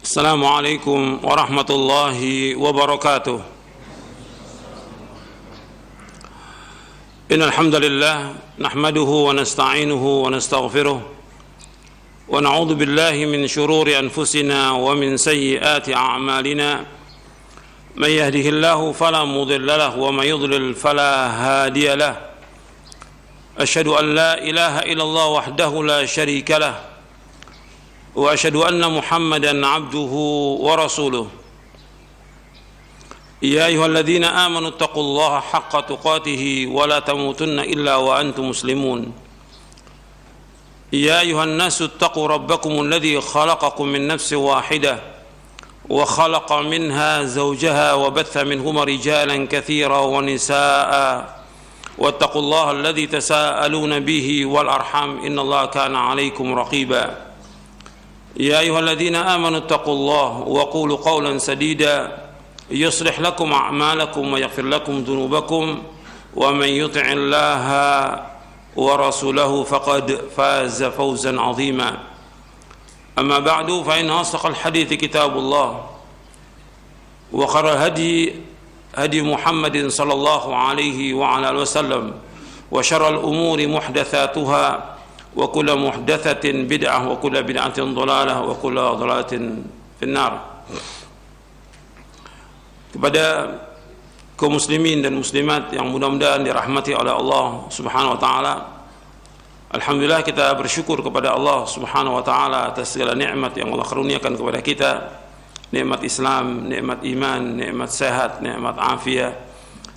السلام عليكم ورحمة الله وبركاته. إن الحمد لله نحمده ونستعينه ونستغفره ونعوذ بالله من شرور أنفسنا ومن سيئات أعمالنا. من يهده الله فلا مضل له ومن يضلل فلا هادي له. أشهد أن لا إله إلا الله وحده لا شريك له وأشهد أن محمدا عبده ورسوله. يا أيها الذين آمنوا اتقوا الله حق تقاته ولا تموتن إلا وأنتم مسلمون. يا أيها الناس اتقوا ربكم الذي خلقكم من نفس واحدة وخلق منها زوجها وبث منهما رجالا كثيرا ونساء واتقوا الله الذي تساءلون به والأرحام إن الله كان عليكم رقيبا. يا أيها الذين آمنوا اتقوا الله وقولوا قولا سديدا يصلح لكم أعمالكم ويغفر لكم ذنوبكم ومن يطع الله ورسوله فقد فاز فوزا عظيما. أما بعد فإن أصدق الحديث كتاب الله وخير الهدي هدي محمد صلى الله عليه وعلى آله وسلم وشر الأمور محدثاتها وكل محدثة بدعة وكل بدعة ضلالة وكل ضلالة في النار. Kepada kaum muslimin dan muslimat yang mudah-mudahan dirahmati oleh Allah Subhanahu wa taala. Alhamdulillah, kita bersyukur kepada Allah Subhanahu wa taala atas segala nikmat yang Allah karuniakan kepada kita. Nikmat Islam, nikmat iman, nikmat sehat, nikmat afiat,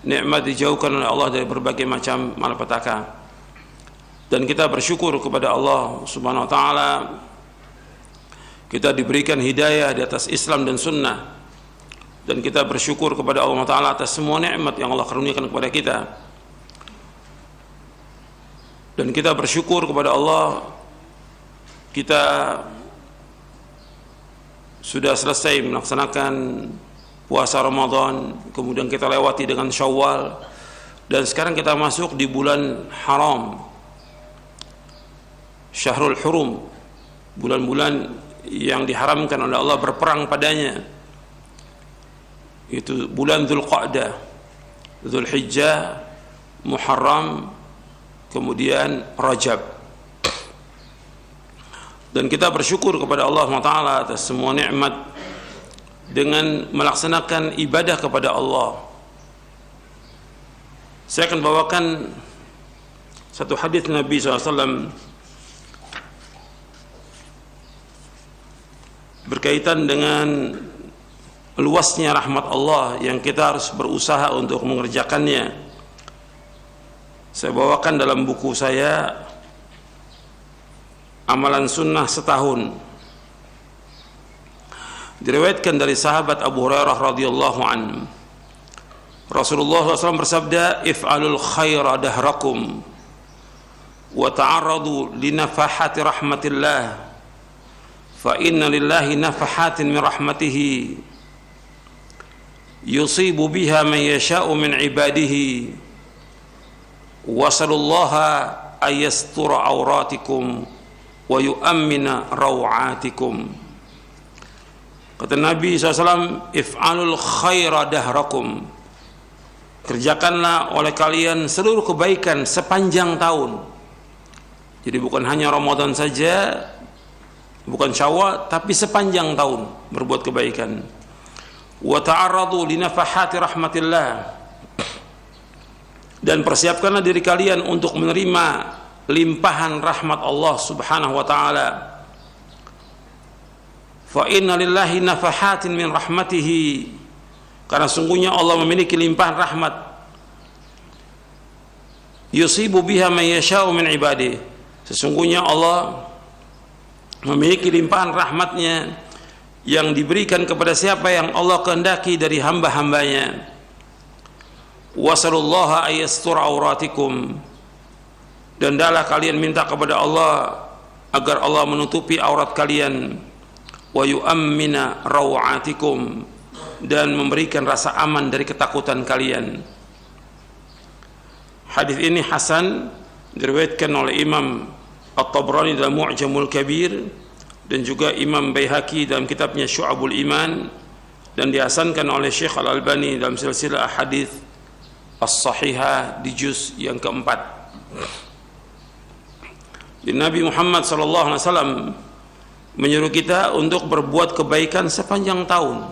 nikmat dijauhkan oleh Allah dari berbagai macam malapetaka. Dan kita bersyukur kepada Allah Subhanahu wa taala kita diberikan hidayah di atas Islam dan sunnah. Dan kita bersyukur kepada Allah taala atas semua nikmat yang Allah karuniakan kepada kita. Dan kita bersyukur kepada Allah kita sudah selesai melaksanakan puasa Ramadan, kemudian kita lewati dengan Syawal, dan sekarang kita masuk di bulan haram, Syahrul Hurum, bulan-bulan yang diharamkan oleh Allah berperang padanya. Itu bulan Dzulqa'dah, Dzulhijjah, Muharram, kemudian Rajab. Dan kita bersyukur kepada Allah SWT atas semua nikmat dengan melaksanakan ibadah kepada Allah. Saya akan bawakan satu hadis Nabi SAW berkaitan dengan luasnya rahmat Allah yang kita harus berusaha untuk mengerjakannya. Saya bawakan dalam buku saya Amalan Sunnah Setahun. Diriwayatkan dari sahabat Abu Hurairah radhiyallahu anhu, Rasulullah SAW bersabda, "If'alul khaira dahrakum wa ta'arradu li nafahati rahmatillah fa inna lillahi nafahatin min rahmatihi yusibu biha man yasha'u min ibadihi wasalullaha ayastura auratikum wa yu'ammina raw'atikum." Kata Nabi SAW, "If'alul khaira dahrakum." Kerjakanlah oleh kalian seluruh kebaikan sepanjang tahun. Jadi bukan hanya Ramadan saja, bukan Syawal, tapi sepanjang tahun berbuat kebaikan. Wa ta'arradu li nafahati rahmatillah. Dan persiapkanlah diri kalian untuk menerima limpahan rahmat Allah Subhanahu wa taala. Fa inna lillahi nafahatin min rahmatihi. Karena sungguhnya Allah memiliki limpahan rahmat. Yusibu biha man yasha'u min ibadihi. Sesungguhnya Allah memiliki limpahan rahmatnya yang diberikan kepada siapa yang Allah kehendaki dari hamba-hambanya. Wasalullaha ayastur auratikum. Dan hendaklah kalian minta kepada Allah agar Allah menutupi aurat kalian. Wa yu'ammina raw'atikum. Dan memberikan rasa aman dari ketakutan kalian. Hadis ini hasan, diriwayatkan oleh Imam At-Tabrani dalam Mu'jamul Kabir, dan juga Imam Baihaqi dalam kitabnya Syu'abul Iman, dan dihasankan oleh Syekh Al-Albani dalam silsilah hadis as-sahihah di juz yang keempat. Dan Nabi Muhammad SAW menyuruh kita untuk berbuat kebaikan sepanjang tahun.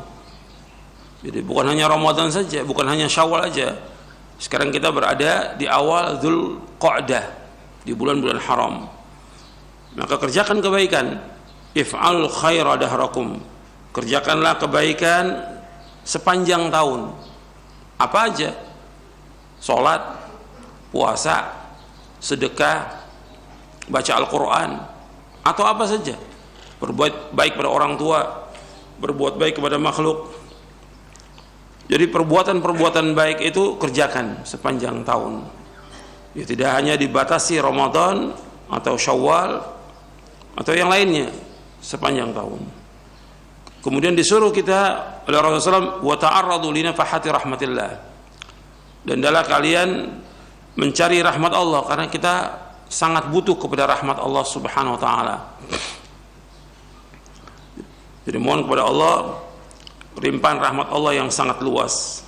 Jadi bukan hanya Ramadan saja, bukan hanya Syawal saja. Sekarang kita berada di awal Dzulqa'dah, di bulan-bulan haram. Maka kerjakan kebaikan. If'al khaira dahrakum. Kerjakanlah kebaikan sepanjang tahun. Apa aja? Salat, puasa, sedekah, baca Al-Quran, atau apa saja. Berbuat baik pada orang tua, berbuat baik kepada makhluk. Jadi perbuatan-perbuatan baik itu kerjakan sepanjang tahun. Ya, tidak hanya dibatasi Ramadan atau Syawal atau yang lainnya, sepanjang tahun. Kemudian disuruh kita oleh Rasulullah SAW, wa ta'arradu li nafahati rahmatillah. Dan adalah kalian mencari rahmat Allah, karena kita sangat butuh kepada rahmat Allah Subhanahu wa taala. Jadi mohon kepada Allah limpahan rahmat Allah yang sangat luas.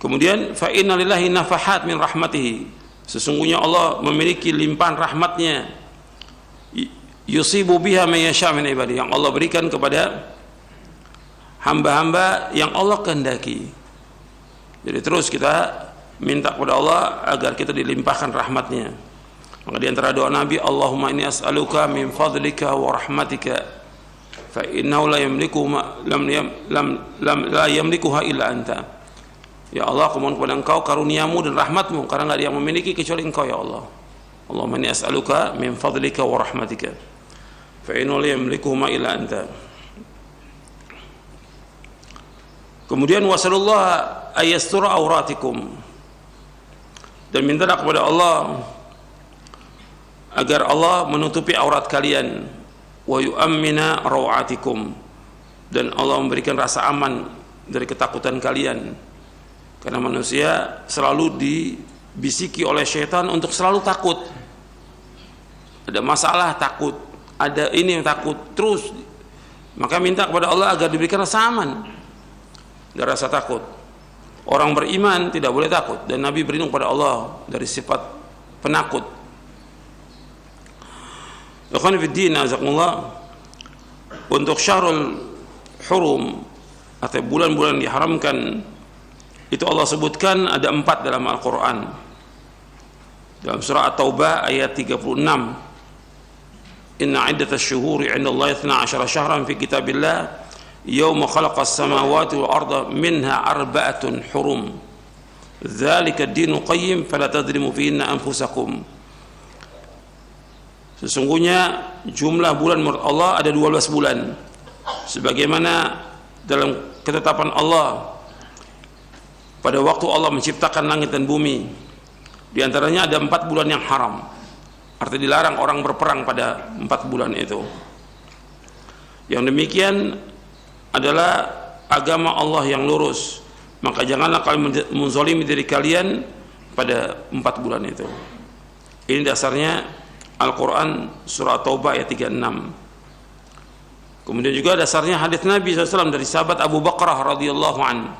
Kemudian fa inna lillahi nafahat min rahmatihi. Sesungguhnya Allah memiliki limpahan rahmatnya, yusibu biha man yasha min ibadihi, yang Allah berikan kepada hamba-hamba yang Allah kehendaki. Jadi terus kita minta kepada Allah agar kita dilimpahkan rahmatnya. Maka di antara doa Nabi, Allahumma inni as'aluka min fadlika wa rahmatika fa innahu la yamlikuha illa anta. Ya Allah, aku mohon kepada Engkau karuniamu dan rahmatmu, karena enggak ada yang memiliki kecuali Engkau ya Allah. Allahumma inni as'aluka min fadlika wa rahmatika fa innahu la yamlikuha illa anta. Kemudian wasallallahu ayastura auratikum, dan mintalah kepada Allah agar Allah menutupi aurat kalian, wa yu'ammina rawatikum, dan Allah memberikan rasa aman dari ketakutan kalian, karena manusia selalu dibisiki oleh syaitan untuk selalu takut. Ada masalah takut, ada ini yang takut terus, maka minta kepada Allah agar diberikan rasa aman dan rasa takut. Orang beriman tidak boleh takut, dan Nabi berlindung pada Allah dari sifat penakut. Ikhwan fiddin azakumullah, untuk Syahrul Hurum atau bulan-bulan diharamkan itu Allah sebutkan ada 4 dalam Al-Quran. Dalam surah At-Taubah ayat 36, inna iddatasy syuhuri 'indallahi 12 syahran fi kitabillah yawma khalaqas samawati wal arda minha arba'atun hurum dzalika ad-dinul qayyim fala tadrimu fihinna anfusakum. Sesungguhnya jumlah bulan menurut Allah ada 12 bulan, sebagaimana dalam ketetapan Allah pada waktu Allah menciptakan langit dan bumi. Di antaranya ada 4 bulan yang haram, artinya dilarang orang berperang pada 4 bulan itu. Yang demikian adalah agama Allah yang lurus, maka janganlah kalian menzalimi diri kalian pada 4 bulan itu. Ini dasarnya Al-Quran surah Taubah ayat 36. Kemudian juga dasarnya hadis Nabi SAW dari sahabat Abu Bakrah radhiyallahu an.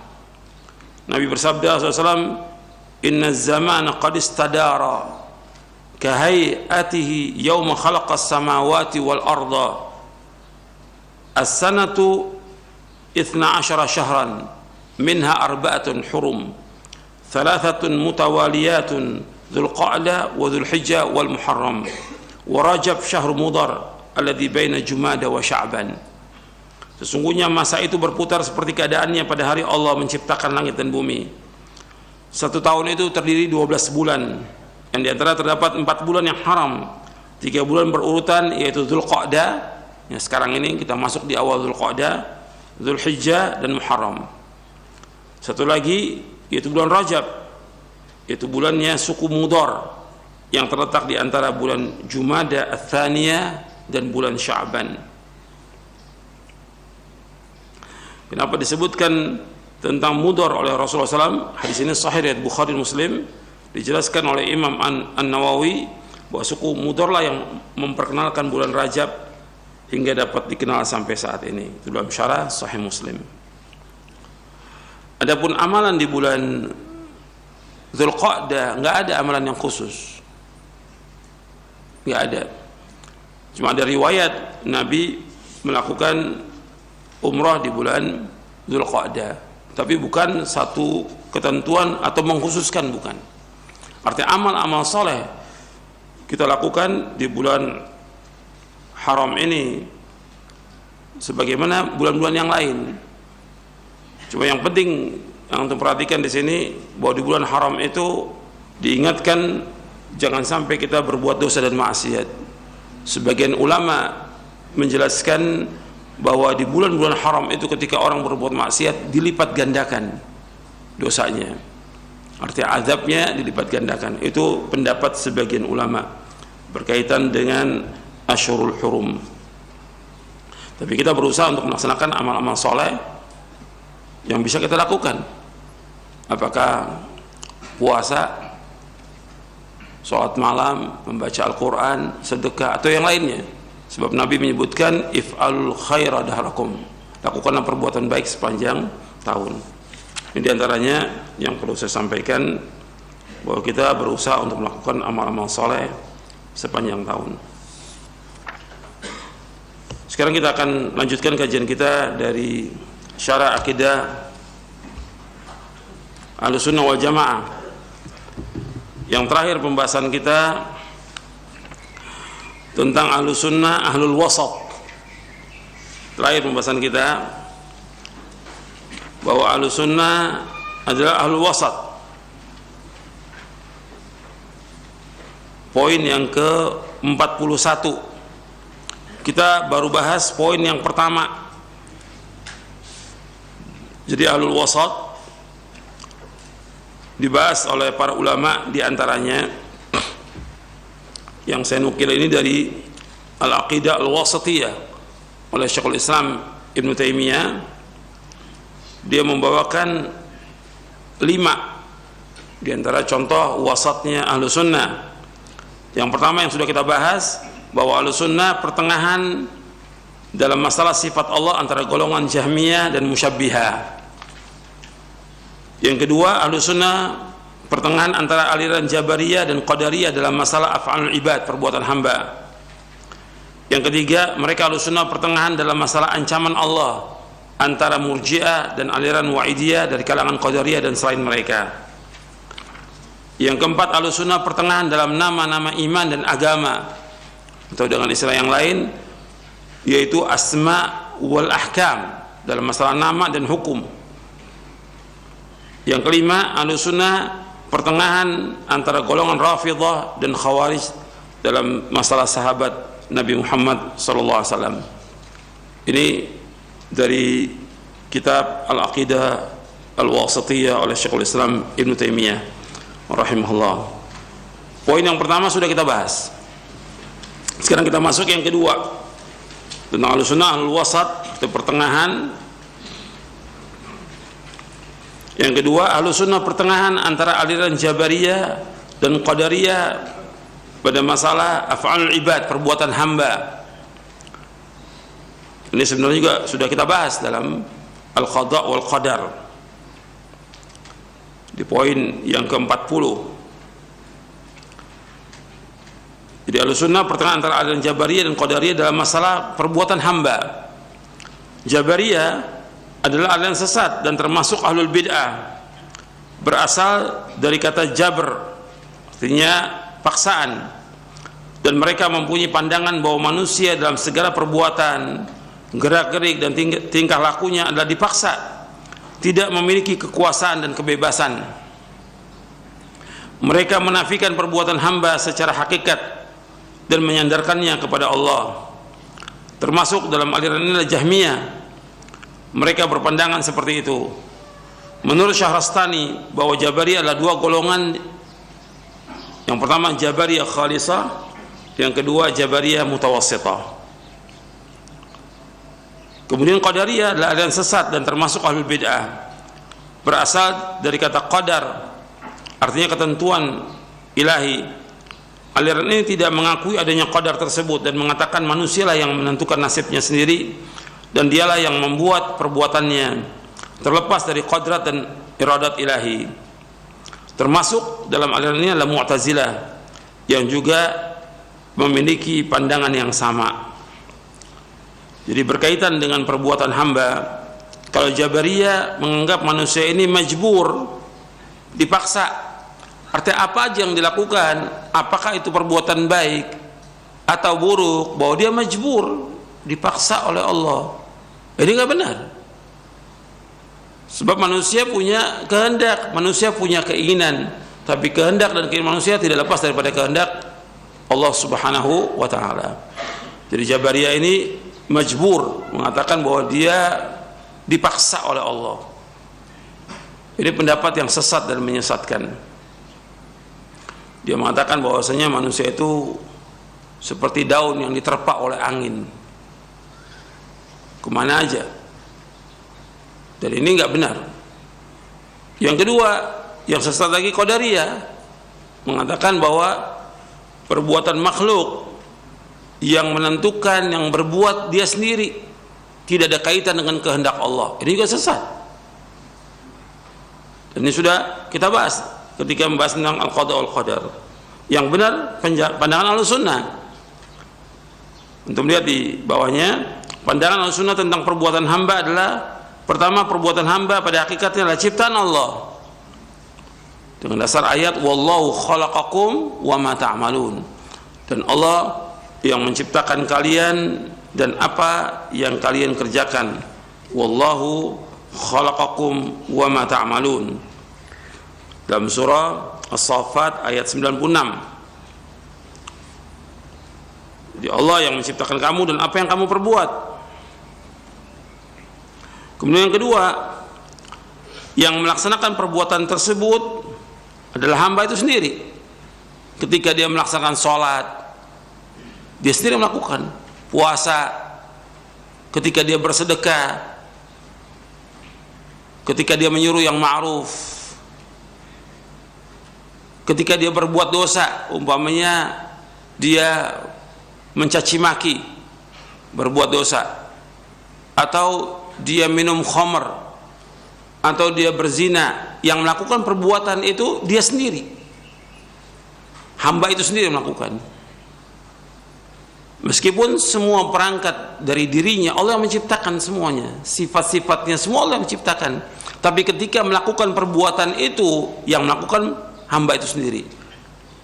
Nabi bersabda SAW, inna zamana qad istadara kahayatihi yawma khalaqas samawati wal arda as-sanatu 12 syahran minha arba'atun hurum thalathatun mutawaliyatun Dzulqa'dah wa Dzulhijjah wal Muharram wa Rajab syahr Mudhar alladzi baina Jumada wa Sya'ban. Sesungguhnya masa itu berputar seperti keadaannya pada hari Allah menciptakan langit dan bumi. 1 tahun itu terdiri 12 bulan, yang diantara terdapat 4 bulan yang haram, 3 bulan berurutan yaitu Dzulqa'dah, yang sekarang ini kita masuk di awal Dzulqa'dah, Dzulhijjah dan Muharram. Satu lagi yaitu bulan Rajab, yaitu bulannya suku Mudhar yang terletak di antara bulan Jumada Ats-Tsaniyah dan bulan Sya'ban. Kenapa disebutkan tentang Mudhar oleh Rasulullah SAW? Hadis ini sahih riwayat Bukhari Muslim, dijelaskan oleh Imam An-Nawawi bahwa suku Mudhar lah yang memperkenalkan bulan Rajab hingga dapat dikenal sampai saat ini. Itu dalam syarah Sahih Muslim. Adapun amalan di bulan Dzulqa'dah enggak ada amalan yang khusus. Enggak ada. Cuma ada riwayat Nabi melakukan umrah di bulan Dzulqa'dah, tapi bukan satu ketentuan atau mengkhususkan, bukan. Artinya amal-amal soleh kita lakukan di bulan haram ini sebagaimana bulan-bulan yang lain. Cuma yang penting yang untuk perhatikan di sini bahwa di bulan haram itu diingatkan jangan sampai kita berbuat dosa dan maksiat. Sebagian ulama menjelaskan bahwa di bulan-bulan haram itu ketika orang berbuat maksiat dilipat gandakan dosanya. Artinya azabnya dilipat gandakan. Itu pendapat sebagian ulama berkaitan dengan Asyhurul Hurum. Tapi kita berusaha untuk melaksanakan amal-amal soleh yang bisa kita lakukan. Apakah puasa, sholat malam, membaca Al-Quran, sedekah, atau yang lainnya. Sebab Nabi menyebutkan if'alul khaira dahrakum, lakukanlah perbuatan baik sepanjang tahun. Ini diantaranya yang perlu saya sampaikan, bahwa kita berusaha untuk melakukan amal-amal soleh sepanjang tahun. Sekarang kita akan lanjutkan kajian kita dari Syarah Aqidah Ahlussunnah wal Jamaah. Yang terakhir pembahasan kita tentang Ahlussunnah Ahlul Wasat. Terakhir pembahasan kita bahwa Ahlussunnah adalah Ahlul Wasat. Poin yang ke-41. Kita baru bahas poin yang pertama. Jadi Ahlul Wasat dibahas oleh para ulama, di antaranya yang saya nukil ini dari Al-Aqidah Al-Wasatiyah oleh Syekhul Islam Ibn Taimiyah. Dia membawakan 5 di antara contoh wasatnya Ahlussunnah. Yang pertama yang sudah kita bahas, bahwa Ahlussunnah pertengahan dalam masalah sifat Allah antara golongan Jahmiyah dan Musyabbihah. Yang kedua, Ahlussunnah pertengahan antara aliran Jabariyah dan Qadariyah dalam masalah af'alul ibad, perbuatan hamba. Yang ketiga, mereka Ahlussunnah pertengahan dalam masalah ancaman Allah antara Murji'ah dan aliran Wa'idiyah dari kalangan Qadariyah dan selain mereka. Yang keempat, Ahlussunnah pertengahan dalam nama-nama iman dan agama, atau dengan istilah yang lain yaitu asma wal ahkam, dalam masalah nama dan hukum. Yang kelima, Ahlussunnah pertengahan antara golongan Rafidhah dan Khawarij dalam masalah sahabat Nabi Muhammad SAW. Ini dari kitab Al-Aqidah Al-Wasatiyah oleh Syekhul Islam Ibn Taimiyah rahimahullah. Poin yang pertama sudah kita bahas. Sekarang kita masuk yang kedua, tentang Ahlussunnah Ahlul Wasat, itu pertengahan. Yang kedua, Ahlussunnah pertengahan antara aliran Jabariyah dan Qadariyah pada masalah af'alul ibad, perbuatan hamba. Ini sebenarnya juga sudah kita bahas dalam Al-Qadha wal Qadar di poin yang ke-40. Jadi Ahlussunnah pertengahan antara aliran Jabariyah dan Qadariyah dalam masalah perbuatan hamba. Jabariyah adalah aliran sesat dan termasuk ahlul bid'ah, berasal dari kata jabr, artinya paksaan, dan mereka mempunyai pandangan bahwa manusia dalam segala perbuatan, gerak-gerik dan tingkah lakunya adalah dipaksa, tidak memiliki kekuasaan dan kebebasan. Mereka menafikan perbuatan hamba secara hakikat dan menyandarkannya kepada Allah. Termasuk dalam aliran ini Jahmiyah. Mereka berpandangan seperti itu. Menurut Syahrastani, bahwa Jabariyah adalah 2 golongan. Yang pertama Jabariyah khalisah, yang kedua Jabariyah mutawassithah. Kemudian Qadariyah adalah aliran sesat dan termasuk ahlul bid'ah, berasal dari kata qadar, artinya ketentuan ilahi, aliran ini tidak mengakui adanya qadar tersebut dan mengatakan manusialah yang menentukan nasibnya sendiri dan dialah yang membuat perbuatannya terlepas dari qadrat dan iradat ilahi. Termasuk dalam aliran ini adalah Mu'tazilah yang juga memiliki pandangan yang sama. Jadi berkaitan dengan perbuatan hamba, kalau Jabariyah menganggap manusia ini majbur, dipaksa. Artinya apa aja yang dilakukan, apakah itu perbuatan baik atau buruk, bahwa dia majbur, dipaksa oleh Allah. Ini nggak benar. Sebab manusia punya kehendak, manusia punya keinginan, tapi kehendak dan keinginan manusia tidak lepas daripada kehendak Allah Subhanahu wa taala. Jadi Jabariyah ini majbur, mengatakan bahwa dia dipaksa oleh Allah. Ini pendapat yang sesat dan menyesatkan. Dia mengatakan bahwasanya manusia itu seperti daun yang diterpa oleh angin, kemana aja. Dan ini nggak benar. Yang kedua, yang sesat lagi Qadariyah, mengatakan bahwa perbuatan makhluk yang menentukan, yang berbuat dia sendiri, tidak ada kaitan dengan kehendak Allah. Ini juga sesat. Dan ini sudah kita bahas ketika membahas tentang al-qada wal qadar. Yang benar pandangan Ahlussunnah. Untuk melihat di bawahnya, pandangan Ahlussunnah tentang perbuatan hamba adalah, pertama, perbuatan hamba pada hakikatnya adalah ciptaan Allah. Dengan dasar ayat wallahu khalaqakum wa ma ta'malun. Dan Allah yang menciptakan kalian dan apa yang kalian kerjakan. Wallahu khalaqakum wa ma ta'malun. Dalam surah As-Saffat ayat 96. Jadi Allah yang menciptakan kamu dan apa yang kamu perbuat. Kemudian yang kedua, yang melaksanakan perbuatan tersebut adalah hamba itu sendiri. Ketika dia melaksanakan sholat, dia sendiri melakukan. Puasa, ketika dia bersedekah, ketika dia menyuruh yang ma'ruf, ketika dia berbuat dosa, umpamanya dia mencaci maki, berbuat dosa, atau dia minum khamr, atau dia berzina, yang melakukan perbuatan itu dia sendiri, hamba itu sendiri melakukan. Meskipun semua perangkat dari dirinya Allah yang menciptakan semuanya, sifat-sifatnya semua Allah yang menciptakan, tapi ketika melakukan perbuatan itu, yang melakukan hamba itu sendiri.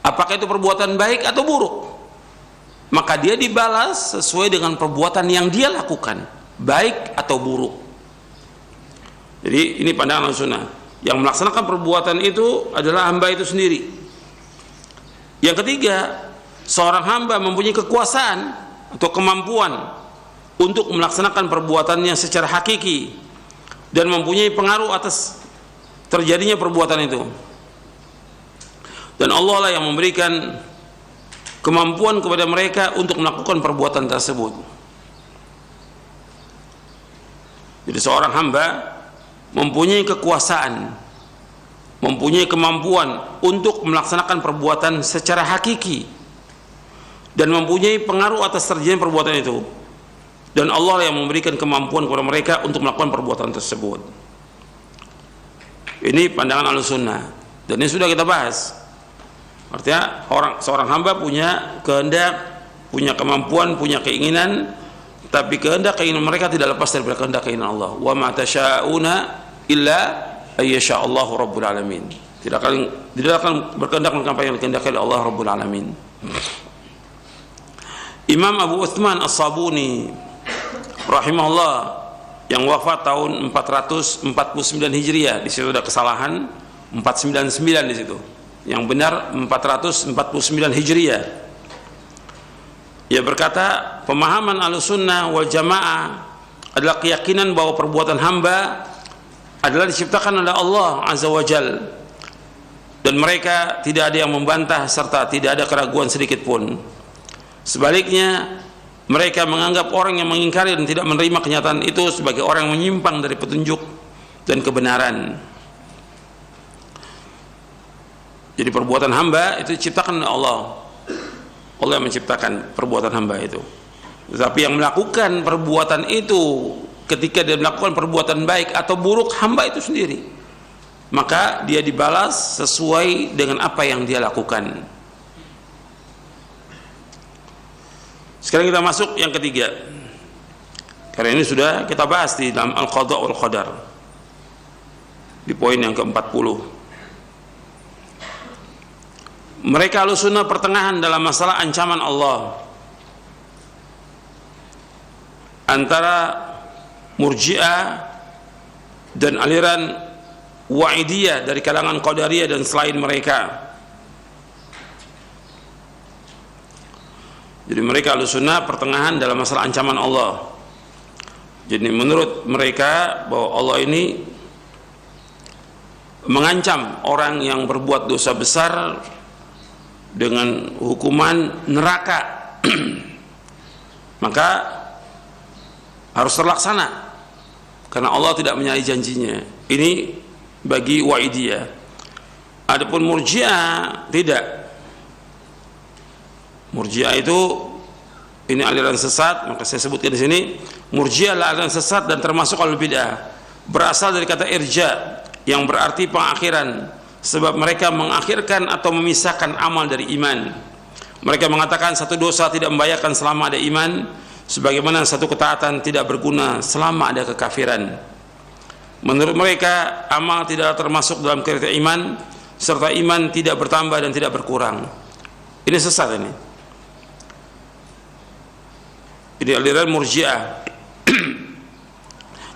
Apakah itu perbuatan baik atau buruk, maka dia dibalas sesuai dengan perbuatan yang dia lakukan, baik atau buruk. Jadi ini pandangan Ahlussunnah. Yang melaksanakan perbuatan itu adalah hamba itu sendiri. Yang ketiga, seorang hamba mempunyai kekuasaan atau kemampuan untuk melaksanakan perbuatannya secara hakiki dan mempunyai pengaruh atas terjadinya perbuatan itu. Dan Allah lah yang memberikan kemampuan kepada mereka untuk melakukan perbuatan tersebut. Jadi seorang hamba mempunyai kekuasaan, mempunyai kemampuan untuk melaksanakan perbuatan secara hakiki dan mempunyai pengaruh atas terjadinya perbuatan itu. Dan Allah yang memberikan kemampuan kepada mereka untuk melakukan perbuatan tersebut. Ini pandangan Ahlussunnah. Dan ini sudah kita bahas. Artinya seorang hamba punya kehendak, punya kemampuan, punya keinginan, tapi kehendak keinginan mereka tidak lepas dari kehendak keinginan Allah. Wa ma tasyauna illa ayyasha Allahu rabbul alamin. Tidak akan berkehendak melakukan apa yang dikehendaki oleh Allah rabbul alamin. Imam Abu Utsman As-Sabuni rahimahullah yang wafat tahun 449 Hijriah, di situ ada kesalahan 499 di situ. Yang benar 449 Hijriah. Ia berkata, pemahaman Ahlussunnah wal Jamaah adalah keyakinan bahwa perbuatan hamba adalah diciptakan oleh Allah Azza wa Jal, dan mereka tidak ada yang membantah serta tidak ada keraguan sedikit pun. Sebaliknya, mereka menganggap orang yang mengingkari dan tidak menerima kenyataan itu sebagai orang yang menyimpang dari petunjuk dan kebenaran. Jadi perbuatan hamba itu diciptakan oleh Allah. Allah yang menciptakan perbuatan hamba itu. Tetapi yang melakukan perbuatan itu ketika dia melakukan perbuatan baik atau buruk, hamba itu sendiri, maka dia dibalas sesuai dengan apa yang dia lakukan. Sekarang kita masuk yang ketiga, karena ini sudah kita bahas di dalam Al-Qadha wal Qadar di poin yang ke-40. Mereka Ahlussunnah pertengahan dalam masalah ancaman Allah antara Murji'ah dan aliran Wa'idiyah dari kalangan Qadariyah dan selain mereka. Jadi mereka Ahlussunnah pertengahan dalam masalah ancaman Allah. Jadi menurut mereka bahwa Allah ini mengancam orang yang berbuat dosa besar dengan hukuman neraka. Maka harus terlaksana karena Allah tidak menyalahi janjinya. Ini bagi Wa'idiyah. Adapun Murji'ah tidak. Murji'ah itu ini aliran sesat, maka saya sebutkan di sini Murji'ah adalah aliran sesat dan termasuk al-bid'ah. Berasal dari kata irja yang berarti pengakhiran, sebab mereka mengakhirkan atau memisahkan amal dari iman. Mereka mengatakan satu dosa tidak membahayakan selama ada iman, sebagaimana satu ketaatan tidak berguna selama ada kekafiran. Menurut mereka, amal tidak termasuk dalam kriteria iman, serta iman tidak bertambah dan tidak berkurang. Ini sesat ini. Ini aliran Murji'ah.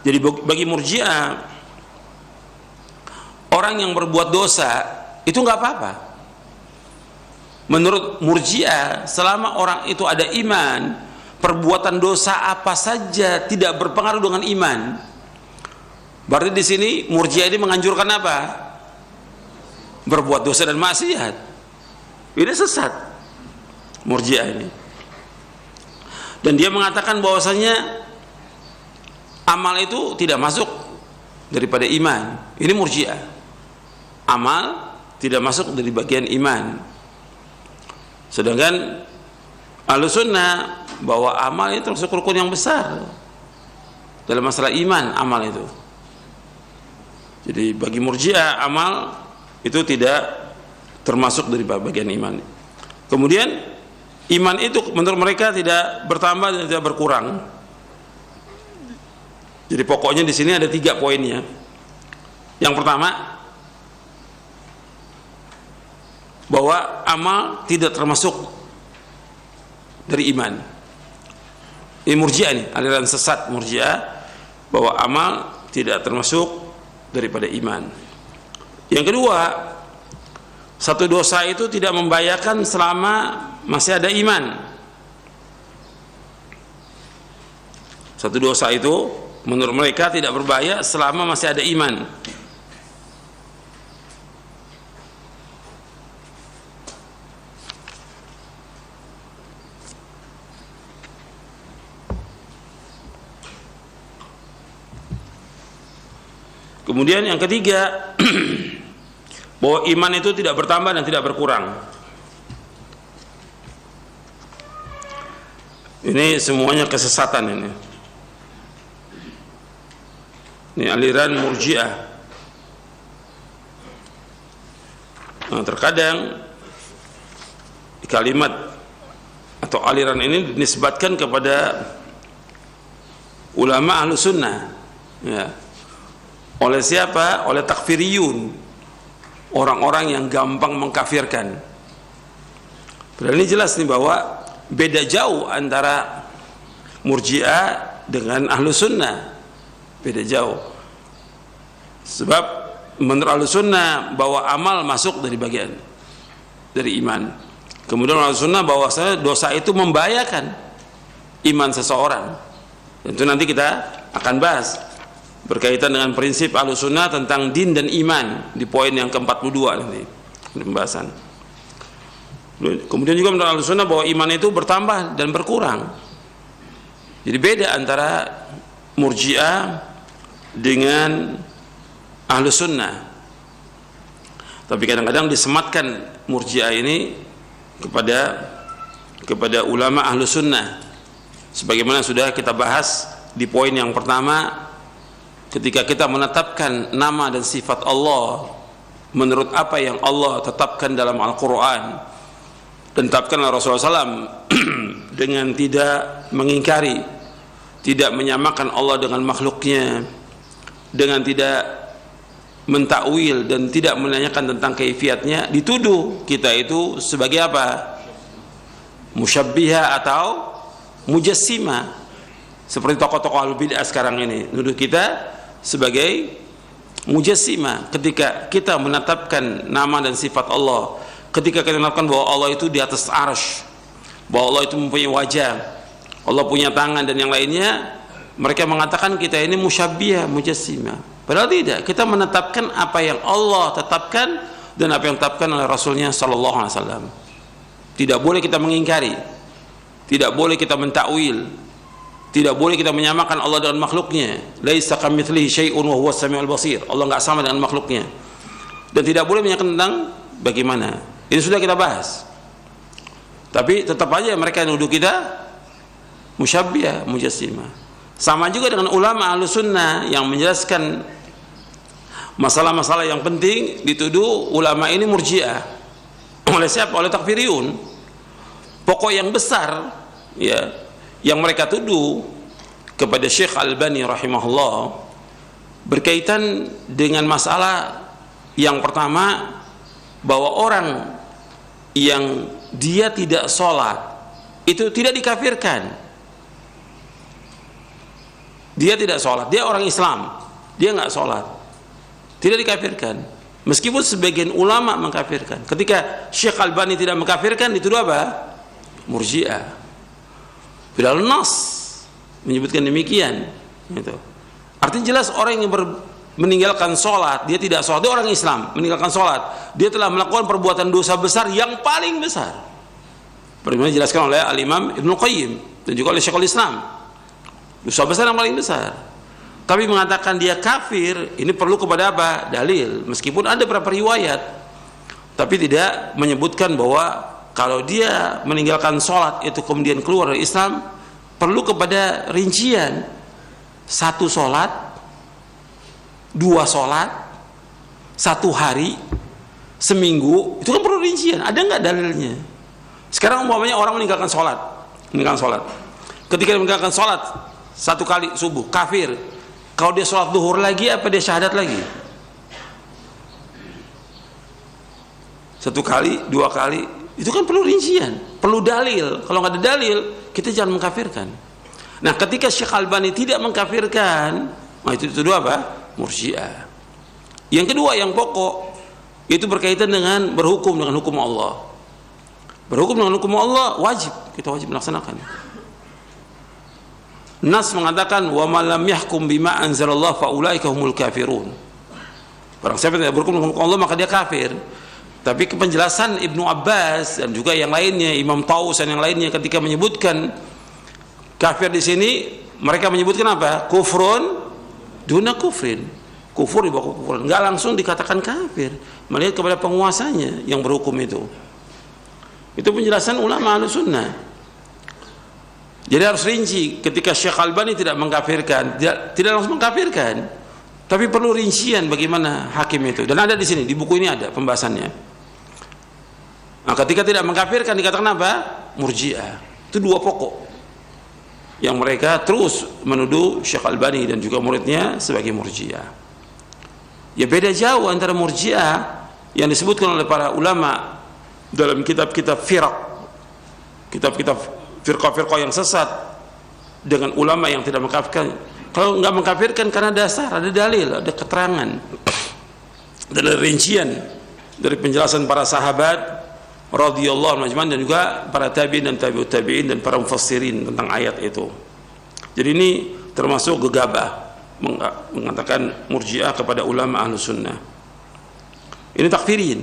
Jadi bagi Murji'ah, orang yang berbuat dosa itu nggak apa-apa. Menurut Murji'ah, selama orang itu ada iman, perbuatan dosa apa saja tidak berpengaruh dengan iman. Berarti di sini Murji'ah ini menganjurkan apa? Berbuat dosa dan maksiat. Ini sesat Murji'ah ini. Dan dia mengatakan bahwasanya amal itu tidak masuk daripada iman. Ini Murji'ah. Amal tidak masuk dari bagian iman. Sedangkan Ahlussunnah bahwa amal itu termasuk rukun yang besar dalam masalah iman, amal itu. Jadi bagi Murji'ah amal itu tidak termasuk dari bagian iman. Kemudian iman itu menurut mereka tidak bertambah dan tidak berkurang. Jadi pokoknya di sini ada 3 poinnya. Yang pertama, bahwa amal tidak termasuk dari iman. Ini Murji'ah nih, aliran sesat Murji'ah, bahwa amal tidak termasuk daripada iman. Yang kedua, satu dosa itu tidak membahayakan selama masih ada iman. Satu dosa itu menurut mereka tidak berbahaya selama masih ada iman. Kemudian yang ketiga, bahwa iman itu tidak bertambah dan tidak berkurang. Ini semuanya kesesatan ini. Ini aliran Murji'ah. Nah, terkadang kalimat atau aliran ini dinisbatkan kepada ulama Ahlussunnah. Ya. Oleh siapa? Oleh takfiriyun, orang-orang yang gampang mengkafirkan. Padahal ini jelas nih bahwa beda jauh antara Murji'ah dengan Ahlussunnah. Beda jauh. Sebab menurut Ahlussunnah bahwa amal masuk dari bagian dari iman. Kemudian Ahlussunnah bahwasanya dosa itu membahayakan iman seseorang. Tentu nanti kita akan bahas berkaitan dengan prinsip Ahlussunnah tentang din dan iman di poin yang ke-42 nanti pembahasan. Kemudian juga menurut Ahlussunnah bahwa iman itu bertambah dan berkurang. Jadi beda antara Murji'ah dengan Ahlussunnah. Tapi kadang-kadang disematkan Murji'ah ini kepada kepada ulama ahlu sunnah, sebagaimana sudah kita bahas di poin yang pertama, ketika kita menetapkan nama dan sifat Allah menurut apa yang Allah tetapkan dalam Al-Quran dan tetapkan oleh Rasulullah SAW dengan tidak mengingkari, tidak menyamakan Allah dengan makhluknya, dengan tidak mentakwil dan tidak menanyakan tentang kaifiatnya, dituduh kita itu sebagai apa? Musyabbiha atau mujassima, seperti tokoh-tokoh al-bid'ah sekarang ini nuduh kita sebagai mujassima. Ketika kita menetapkan nama dan sifat Allah, ketika kita menetapkan bahwa Allah itu di atas arsy, bahwa Allah itu mempunyai wajah, Allah punya tangan dan yang lainnya, mereka mengatakan kita ini musyabbiha, mujassima. Padahal tidak, kita menetapkan apa yang Allah tetapkan dan apa yang ditetapkan oleh Rasulnya sallallahu alaihi wasallam. Tidak boleh kita mengingkari, tidak boleh kita mentakwil, tidak boleh kita menyamakan Allah dengan makhluknya. Laisa kamitslihi syai'un wa huwas samiul basir. Allah enggak sama dengan makhluknya. Dan tidak boleh menyamakan tentang bagaimana. Ini sudah kita bahas. Tapi tetap aja mereka nuduh kita musyabbiha, mujassimah. Sama juga dengan ulama Ahlus Sunnah yang menjelaskan masalah-masalah yang penting, dituduh ulama ini murji'ah. Oleh siapa? Oleh takfiriyun. Pokok yang besar ya yang mereka tuduh kepada Syekh Albani rahimahullah berkaitan dengan masalah yang pertama, bahwa orang yang dia tidak sholat itu tidak dikafirkan. Dia tidak sholat, dia orang Islam, dia nggak sholat, tidak dikafirkan. Meskipun sebagian ulama mengkafirkan. Ketika Syekh Albani tidak mengkafirkan, dituduh apa? Murji'ah. Padahal nas menyebutkan demikian. Gitu. Artinya jelas orang yang meninggalkan sholat, dia tidak sholat, dia orang Islam, meninggalkan sholat, dia telah melakukan perbuatan dosa besar yang paling besar. Bagaimana dijelaskan oleh Al-Imam Ibnu Qayyim dan juga oleh Syekhul Islam. Dosa besar yang paling besar. Tapi mengatakan dia kafir, ini perlu kepada apa? Dalil. Meskipun ada beberapa riwayat, tapi tidak menyebutkan bahwa kalau dia meninggalkan sholat itu kemudian keluar dari Islam, perlu kepada rincian. 1 sholat, 2 sholat, 1 hari, seminggu, itu kan perlu rincian. Ada nggak dalilnya? Sekarang umpamanya orang meninggalkan sholat, ketika dia meninggalkan sholat 1 kali subuh, kafir. Kalau dia sholat duhur lagi, apa dia syahadat lagi? 1 kali, 2 kali, itu kan perlu rincian, perlu dalil. Kalau nggak ada dalil, kita jangan mengkafirkan. Nah, ketika Syekh Albani tidak mengkafirkan, nah itu dua apa? Murji'ah. Yang kedua, yang pokok, itu berkaitan dengan berhukum dengan hukum Allah. Berhukum dengan hukum Allah wajib, kita wajib melaksanakan. Nas mengatakan wa man lam yahkum bima anzalallah fa ulaika humul kafirun. Barang siapa tidak berhukum dengan hukum Allah maka dia kafir. Tapi penjelasan Ibnu Abbas dan juga yang lainnya, Imam Taus dan yang lainnya ketika menyebutkan kafir di sini, mereka menyebutkan apa? Kufrun duna kufrin. Kufur di bawah kufur. Enggak langsung dikatakan kafir, melihat kepada penguasanya yang berhukum itu. Itu penjelasan ulama Ahlus Sunnah. Jadi harus rinci. Ketika Syekh Albani tidak mengkafirkan, tidak langsung mengkafirkan, tapi perlu rincian bagaimana hakim itu. Dan ada di sini, di buku ini ada pembahasannya. Nah, ketika tidak mengkafirkan dikatakan apa? Murji'ah. Itu 2 pokok yang mereka terus menuduh Syekh Albani dan juga muridnya sebagai murji'ah. Ya beda jauh antara murji'ah yang disebutkan oleh para ulama dalam kitab-kitab firaq, kitab-kitab firqah-firqah yang sesat, dengan ulama yang tidak mengkafirkan. Kalau nggak mengkafirkan karena dasar, ada dalil, ada keterangan, ada rincian dari penjelasan para sahabat radhiyallahu anhum dan juga para tabi'in dan tabi'ut tabi'in dan para mufassirin tentang ayat itu. Jadi ini termasuk gegabah mengatakan murji'ah kepada ulama Ahlus Sunnah. Ini takfirin,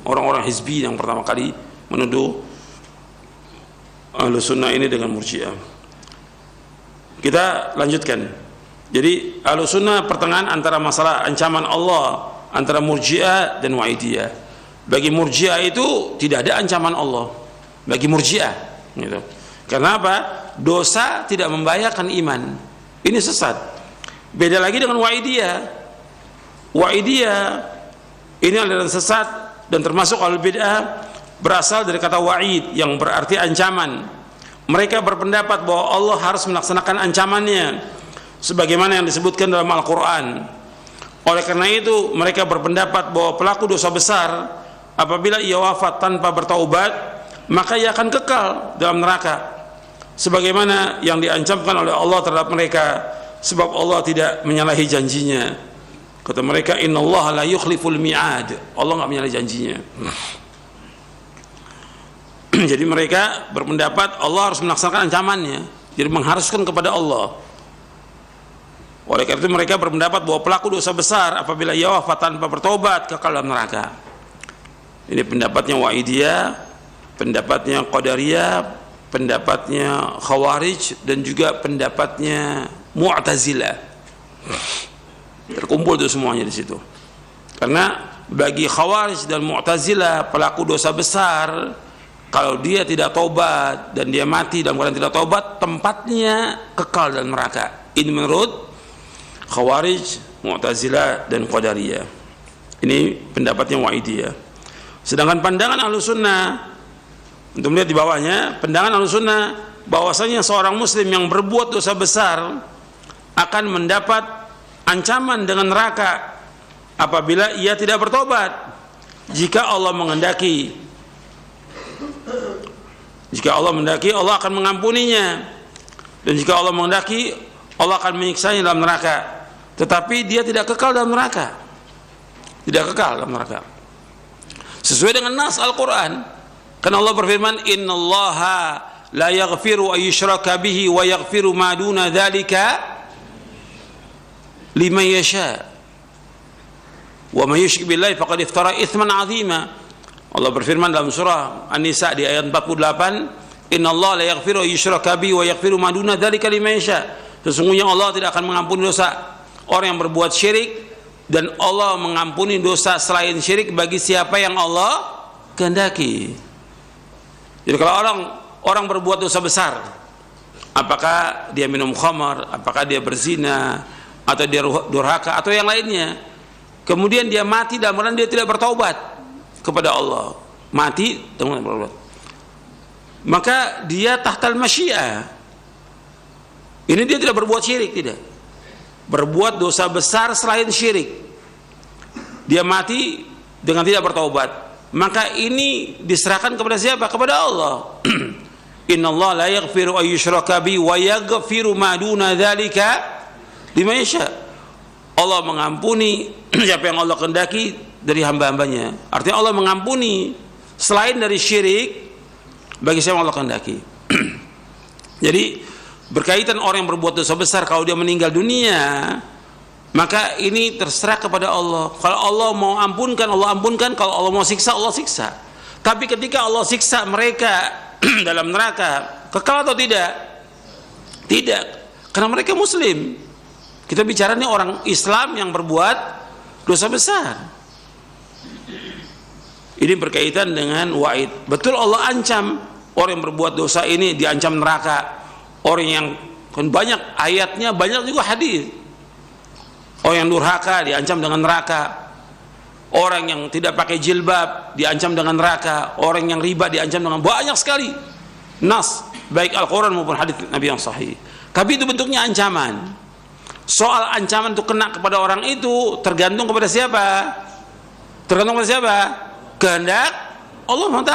orang-orang hizbi yang pertama kali menuduh Ahlus Sunnah ini dengan murji'ah. Kita lanjutkan. Jadi Ahlus Sunnah pertengahan antara masalah ancaman Allah, antara murji'ah dan wa'idiyah. Bagi murji'ah itu tidak ada ancaman Allah. bagi Murji'ah gitu. Karena apa? Dosa tidak membahayakan iman. Ini sesat. Beda lagi dengan Wa'idiyah. Wa'idiyah ini aliran sesat dan termasuk al-bid'ah, berasal dari kata wa'id yang berarti ancaman. Mereka berpendapat bahwa Allah harus melaksanakan ancamannya sebagaimana yang disebutkan dalam Al-Quran. Oleh karena itu mereka berpendapat bahwa pelaku dosa besar apabila ia wafat tanpa bertaubat, maka ia akan kekal dalam neraka sebagaimana yang diancamkan oleh Allah terhadap mereka, sebab Allah tidak menyalahi janjinya. Kata mereka, innallaha la yukhliful mi'ad, Allah enggak menyalahi janjinya. Jadi mereka berpendapat Allah harus melaksanakan ancamannya, jadi mengharuskan kepada Allah. Oleh karena itu mereka berpendapat bahwa pelaku dosa besar apabila ia wafat tanpa bertobat kekal dalam neraka. Ini pendapatnya Wa'idiyah, pendapatnya Qadariyah, pendapatnya Khawarij, dan juga pendapatnya Mu'tazilah. Terkumpul itu semuanya di situ. Karena bagi Khawarij dan Mu'tazilah, pelaku dosa besar kalau dia tidak tobat dan dia mati dalam keadaan tidak tobat, tempatnya kekal dalam neraka. Ini menurut Khawarij, Mu'tazilah, dan Qadariyah. Ini pendapatnya Wa'idiyah. Sedangkan pandangan Ahlussunnah, untuk melihat di bawahnya, pandangan Ahlussunnah bahwasanya seorang muslim yang berbuat dosa besar akan mendapat ancaman dengan neraka apabila ia tidak bertobat. Jika Allah menghendaki, Allah akan mengampuninya, dan jika Allah menghendaki, Allah akan menyiksanya dalam neraka. Tetapi dia tidak kekal dalam neraka, tidak kekal dalam neraka, sesuai dengan nas Al-Quran. Karena Allah berfirman, innallaha la yaghfiru ayyushraka bihi wa yaghfiru ma duna dzalika liman yasha wa may yusyrik billahi faqad iftara itsman 'azima. Allah berfirman dalam surah An-Nisa di ayat 48, innallaha la yaghfiru ayyushraka bihi wa yaghfiru ma duna dzalika liman yasha. Sesungguhnya Allah tidak akan mengampuni dosa orang yang berbuat syirik, dan Allah mengampuni dosa selain syirik bagi siapa yang Allah kehendaki. Jadi kalau orang berbuat dosa besar, apakah dia minum khamar, apakah dia berzina, atau dia durhaka, atau yang lainnya, kemudian dia mati dalam keadaan dia tidak bertaubat kepada Allah, mati dengan bertaubat, maka dia tahtal masyiah. Ini dia tidak berbuat syirik, tidak berbuat dosa besar selain syirik, dia mati dengan tidak bertaubat, maka ini diserahkan kepada siapa? Kepada Allah. Innallaha la yaghfiru ayyushraka bihi wa yaghfiru ma duna dzalika liman yasha. Allah mengampuni siapa yang Allah kehendaki dari hamba-hambanya. Artinya Allah mengampuni selain dari syirik bagi siapa yang Allah kehendaki. Jadi berkaitan orang yang berbuat dosa besar, kalau dia meninggal dunia, maka ini terserah kepada Allah. Kalau Allah mau ampunkan, Allah ampunkan. Kalau Allah mau siksa, Allah siksa. Tapi ketika Allah siksa mereka dalam neraka, kekal atau tidak? Tidak, karena mereka muslim. Kita bicara ini orang Islam yang berbuat dosa besar. Ini berkaitan dengan wa'id. Betul Allah ancam orang yang berbuat dosa ini, diancam neraka. Orang yang kan banyak ayatnya, banyak juga hadis. Orang yang durhaka diancam dengan neraka. Orang yang tidak pakai jilbab diancam dengan neraka. Orang yang riba diancam dengan, banyak sekali nas, baik Al-Quran maupun hadis Nabi yang sahih. Tapi itu bentuknya ancaman. Soal ancaman itu kena kepada orang itu tergantung kepada siapa? Tergantung kepada siapa? Kehendak Allah SWT.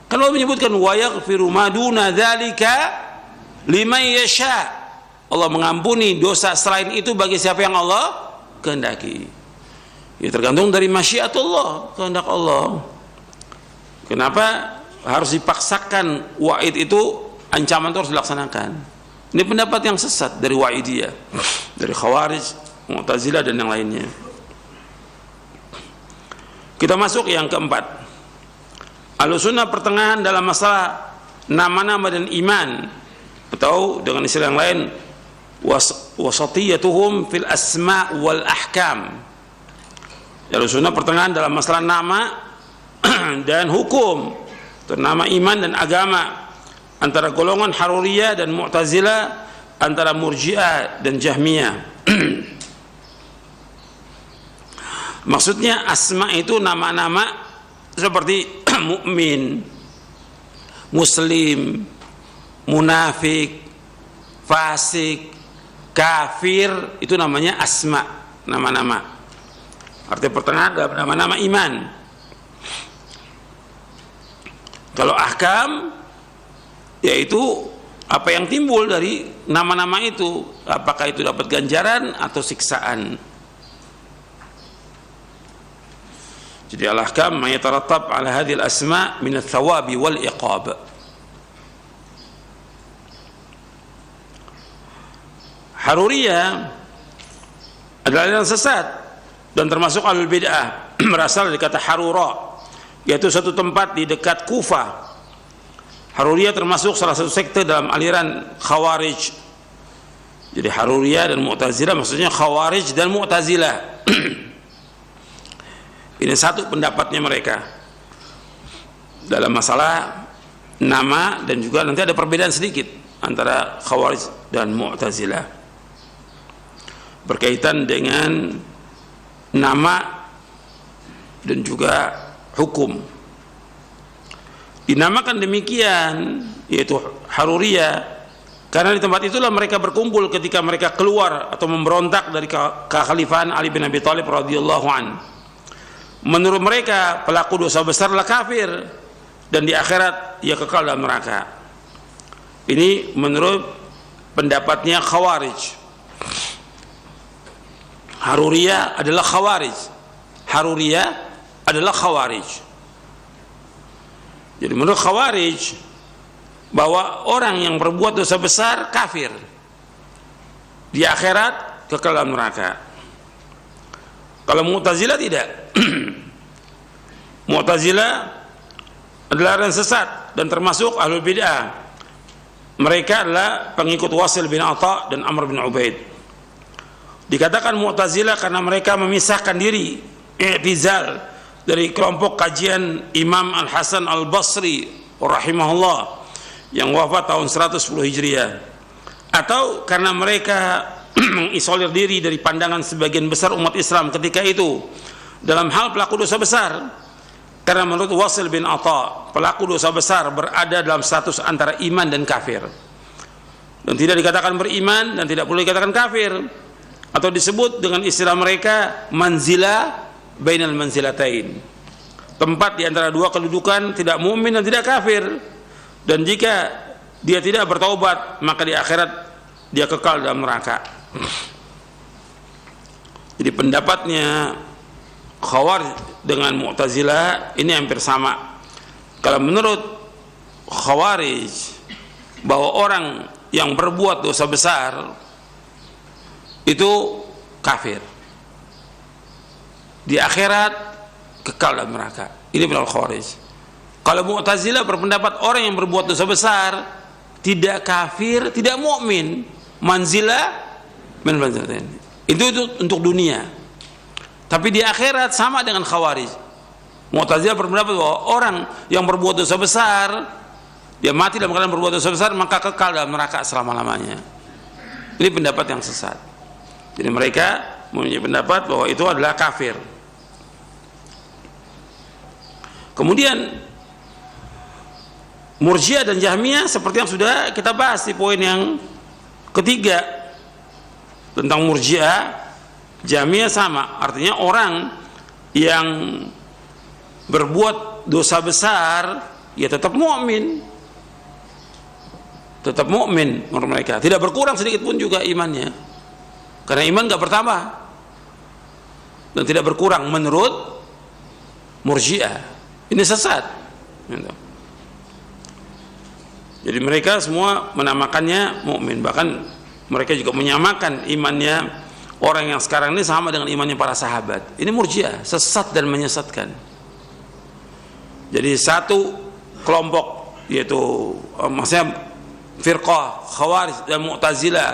Kan Allah menyebutkan wa yaghfiru ma duna dzalika liman yasha. Allah mengampuni dosa selain itu bagi siapa yang Allah kehendaki. Ya, tergantung dari masyiatullah, kehendak Allah. Kenapa harus dipaksakan wa'id itu, ancaman itu harus dilaksanakan? Ini pendapat yang sesat dari Wa'idiyah, dari Khawarij, Mu'tazilah, dan yang lainnya. Kita masuk yang keempat. Ahlussunnah pertengahan dalam masalah nama-nama dan iman, atau dengan istilah yang lain, wasatiyatuhum fil asma' wal ahkam. Ahlussunnah pertengahan dalam masalah nama dan hukum. Nama iman dan agama antara golongan Haruriyah dan Mu'tazilah, antara Murji'ah dan Jahmiyah. Maksudnya asma itu nama-nama seperti mukmin, muslim, munafik, fasik, kafir, itu namanya asma, nama-nama. Arti pertengahan adalah nama-nama iman. Kalau ahkam, yaitu apa yang timbul dari nama-nama itu, apakah itu dapat ganjaran atau siksaan. Jadi al-ahkam ma yatarattab ala hadhil asma min ats-thawabi wal iqab. Haruriyah adalah aliran sesat dan termasuk ahlul bid'ah, berasal dari kata harura, yaitu suatu tempat di dekat Kufah. Haruriyah termasuk salah satu sekte dalam aliran Khawarij. Jadi Haruriyah dan Mu'tazilah maksudnya Khawarij dan Mu'tazilah. Ini satu pendapatnya mereka dalam masalah nama, dan juga nanti ada perbedaan sedikit antara Khawarij dan Mu'tazilah berkaitan dengan nama dan juga hukum. Dinamakan demikian, yaitu Haruriyah, karena di tempat itulah mereka berkumpul ketika mereka keluar atau memberontak dari kekhalifahan Ali bin Abi Thalib radhiyallahu an. Menurut mereka pelaku dosa besar adalah kafir, dan di akhirat ia kekal dalam neraka. Ini menurut pendapatnya Khawarij. Haruriyah adalah Khawarij. Haruriyah adalah Khawarij. Jadi menurut Khawarij, bahwa orang yang berbuat dosa besar kafir, di akhirat kekal dalam neraka. Kalau Mu'tazilah tidak. Mu'tazilah adalah aliran sesat dan termasuk ahlul bid'ah. Mereka adalah pengikut Wasil bin Atha dan Amr bin Ubaid. Dikatakan Mu'tazilah karena mereka memisahkan diri, i'tizal, dari kelompok kajian Imam Al-Hasan Al-Basri rahimahullah yang wafat tahun 110 Hijriah, atau karena mereka mengisolir diri dari pandangan sebagian besar umat Islam ketika itu dalam hal pelaku dosa besar. Karena menurut Wasil bin Atha, pelaku dosa besar berada dalam status antara iman dan kafir, dan tidak dikatakan beriman dan tidak boleh dikatakan kafir, atau disebut dengan istilah mereka manzilah bainal manzilatain, tempat di antara dua kedudukan, tidak mukmin dan tidak kafir. Dan jika dia tidak bertaubat, maka di akhirat dia kekal dalam neraka. Jadi pendapatnya Khawarij dengan Mu'tazilah ini hampir sama. Kalau menurut Khawarij, bahwa orang yang berbuat dosa besar itu kafir, di akhirat kekal dalam neraka. Ini pendapat Khawarij. Kalau Mu'tazilah berpendapat orang yang berbuat dosa besar tidak kafir, tidak mukmin, manzilah min manzilatain. Itu untuk dunia. Tapi di akhirat sama dengan Khawarij. Mu'tazilah berpendapat bahwa orang yang berbuat dosa besar, dia mati dalam keadaan berbuat dosa besar, maka kekal dalam neraka selama-lamanya. Ini pendapat yang sesat. Jadi mereka mempunyai pendapat bahwa itu adalah kafir. Kemudian Murji'ah dan Jahmiyah seperti yang sudah kita bahas di poin yang ketiga tentang Murji'ah, Jahmiyah sama, artinya orang yang berbuat dosa besar ya tetap mukmin, tetap mukmin menurut mereka, tidak berkurang sedikit pun juga imannya, karena iman nggak bertambah dan tidak berkurang menurut Murji'ah. Ini sesat. Jadi mereka semua menamakannya mukmin, bahkan mereka juga menyamakan imannya orang yang sekarang ini sama dengan imannya para sahabat. Ini Murji'ah, sesat dan menyesatkan. Jadi satu kelompok, yaitu maksudnya firqah Khawarij dan Mu'tazilah,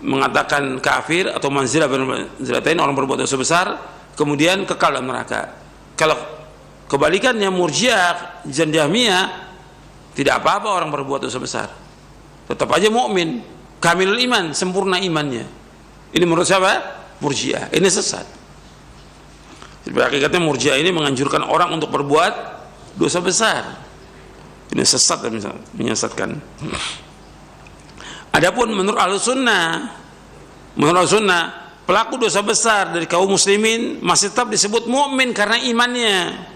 mengatakan kafir atau manzilah bin manzilatain, orang berbuat dosa besar kemudian kekal dalam neraka. Kalau Kebalikannya Murji'ah dan Jahmiyah, tidak apa-apa orang berbuat dosa besar, tetap aja mukmin, kamilul iman, sempurna imannya. Ini menurut siapa? Murji'ah. Ini sesat. Jadi hakikatnya Murji'ah ini menganjurkan orang untuk berbuat dosa besar. Ini sesat dan menyesatkan. Adapun menurut Ahlussunnah, pelaku dosa besar dari kaum muslimin masih tetap disebut mukmin karena imannya.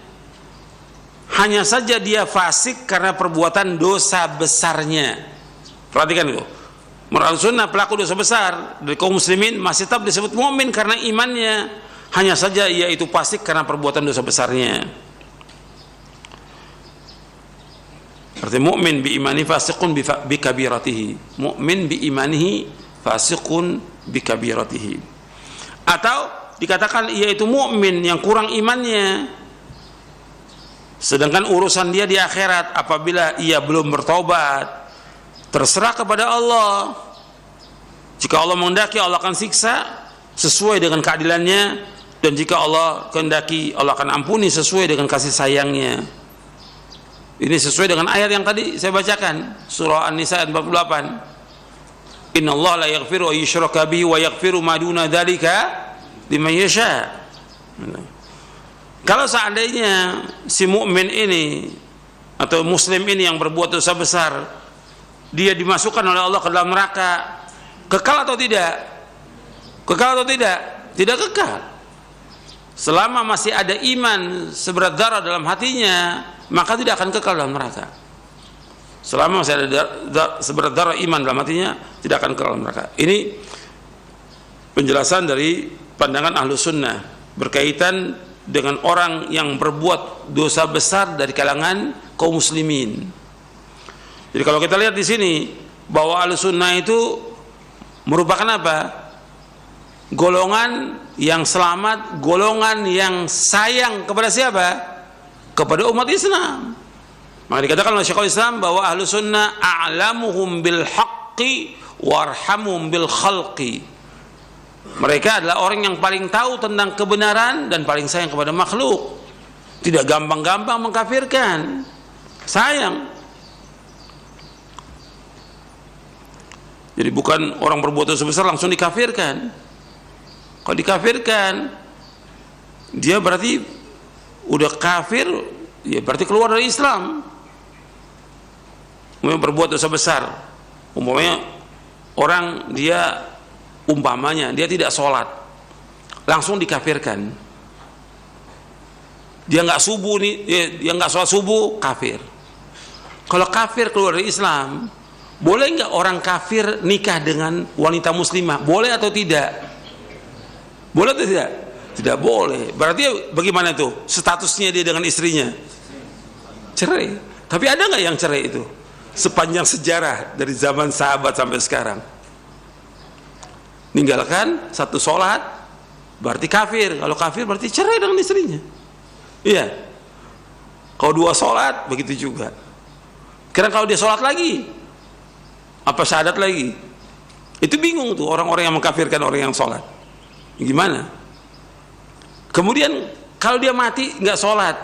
Hanya saja dia fasik karena perbuatan dosa besarnya. Perhatikan itu. Menurut Ahlussunnah, pelaku dosa besar dari kaum muslimin masih tetap disebut mukmin karena imannya. Hanya saja ia itu fasik karena perbuatan dosa besarnya. Artinya mukmin bi imani fasiqun bi kabiratihi. Mukmin bi imanihi fasiqun bi kabiratihi. Atau dikatakan ia itu mukmin yang kurang imannya, sedangkan urusan dia di akhirat apabila ia belum bertobat terserah kepada Allah. Jika Allah menghendaki, Allah akan siksa sesuai dengan keadilannya, dan jika Allah kehendaki, Allah akan ampuni sesuai dengan kasih sayangnya. Ini sesuai dengan ayat yang tadi saya bacakan, surah An-Nisa ayat 48. Innallaha la yaghfiru an yushraka bihi wa yaghfiru ma duna dzalika liman yasha. Kalau seandainya si mukmin ini atau muslim ini yang berbuat dosa besar, dia dimasukkan oleh Allah ke dalam neraka, kekal atau tidak? Kekal atau tidak? Tidak kekal. Selama masih ada iman seberat darah dalam hatinya, maka tidak akan kekal dalam neraka. Selama masih ada seberat darah iman dalam hatinya, tidak akan kekal dalam neraka. Ini penjelasan dari pandangan Ahlussunnah berkaitan dengan orang yang berbuat dosa besar dari kalangan kaum muslimin. Jadi kalau kita lihat di sini bahwa Ahlussunnah itu merupakan apa? Golongan yang selamat, golongan yang sayang kepada siapa? Kepada umat Islam. Maka dikatakan oleh Syekhul Islam bahwa Ahlussunnah a'lamuhum bil haqqi warhamhum bil khalqi. Mereka adalah orang yang paling tahu tentang kebenaran dan paling sayang kepada makhluk. Tidak gampang-gampang mengkafirkan. Sayang. Jadi bukan orang berbuat dosa besar langsung dikafirkan. Kalau dikafirkan, dia berarti udah kafir, ya berarti keluar dari Islam. Berbuat dosa besar, umpamanya orang dia tidak sholat, langsung dikafirkan. Dia nggak subuh nih, dia nggak sholat subuh, kafir. Kalau kafir keluar dari Islam, boleh nggak orang kafir nikah dengan wanita muslimah? Boleh atau tidak? Boleh atau tidak? Tidak boleh. Berarti bagaimana itu statusnya dia dengan istrinya? Cerai. Tapi ada nggak yang cerai itu? Sepanjang sejarah dari zaman sahabat sampai sekarang. Ninggalkan satu sholat berarti kafir. Kalau kafir berarti cerai dengan istrinya. Iya. Kalau dua sholat begitu juga. Karena kalau dia sholat lagi, apa syahadat lagi? Itu bingung tuh orang-orang yang mengkafirkan orang yang sholat. Gimana? Kemudian kalau dia mati nggak sholat,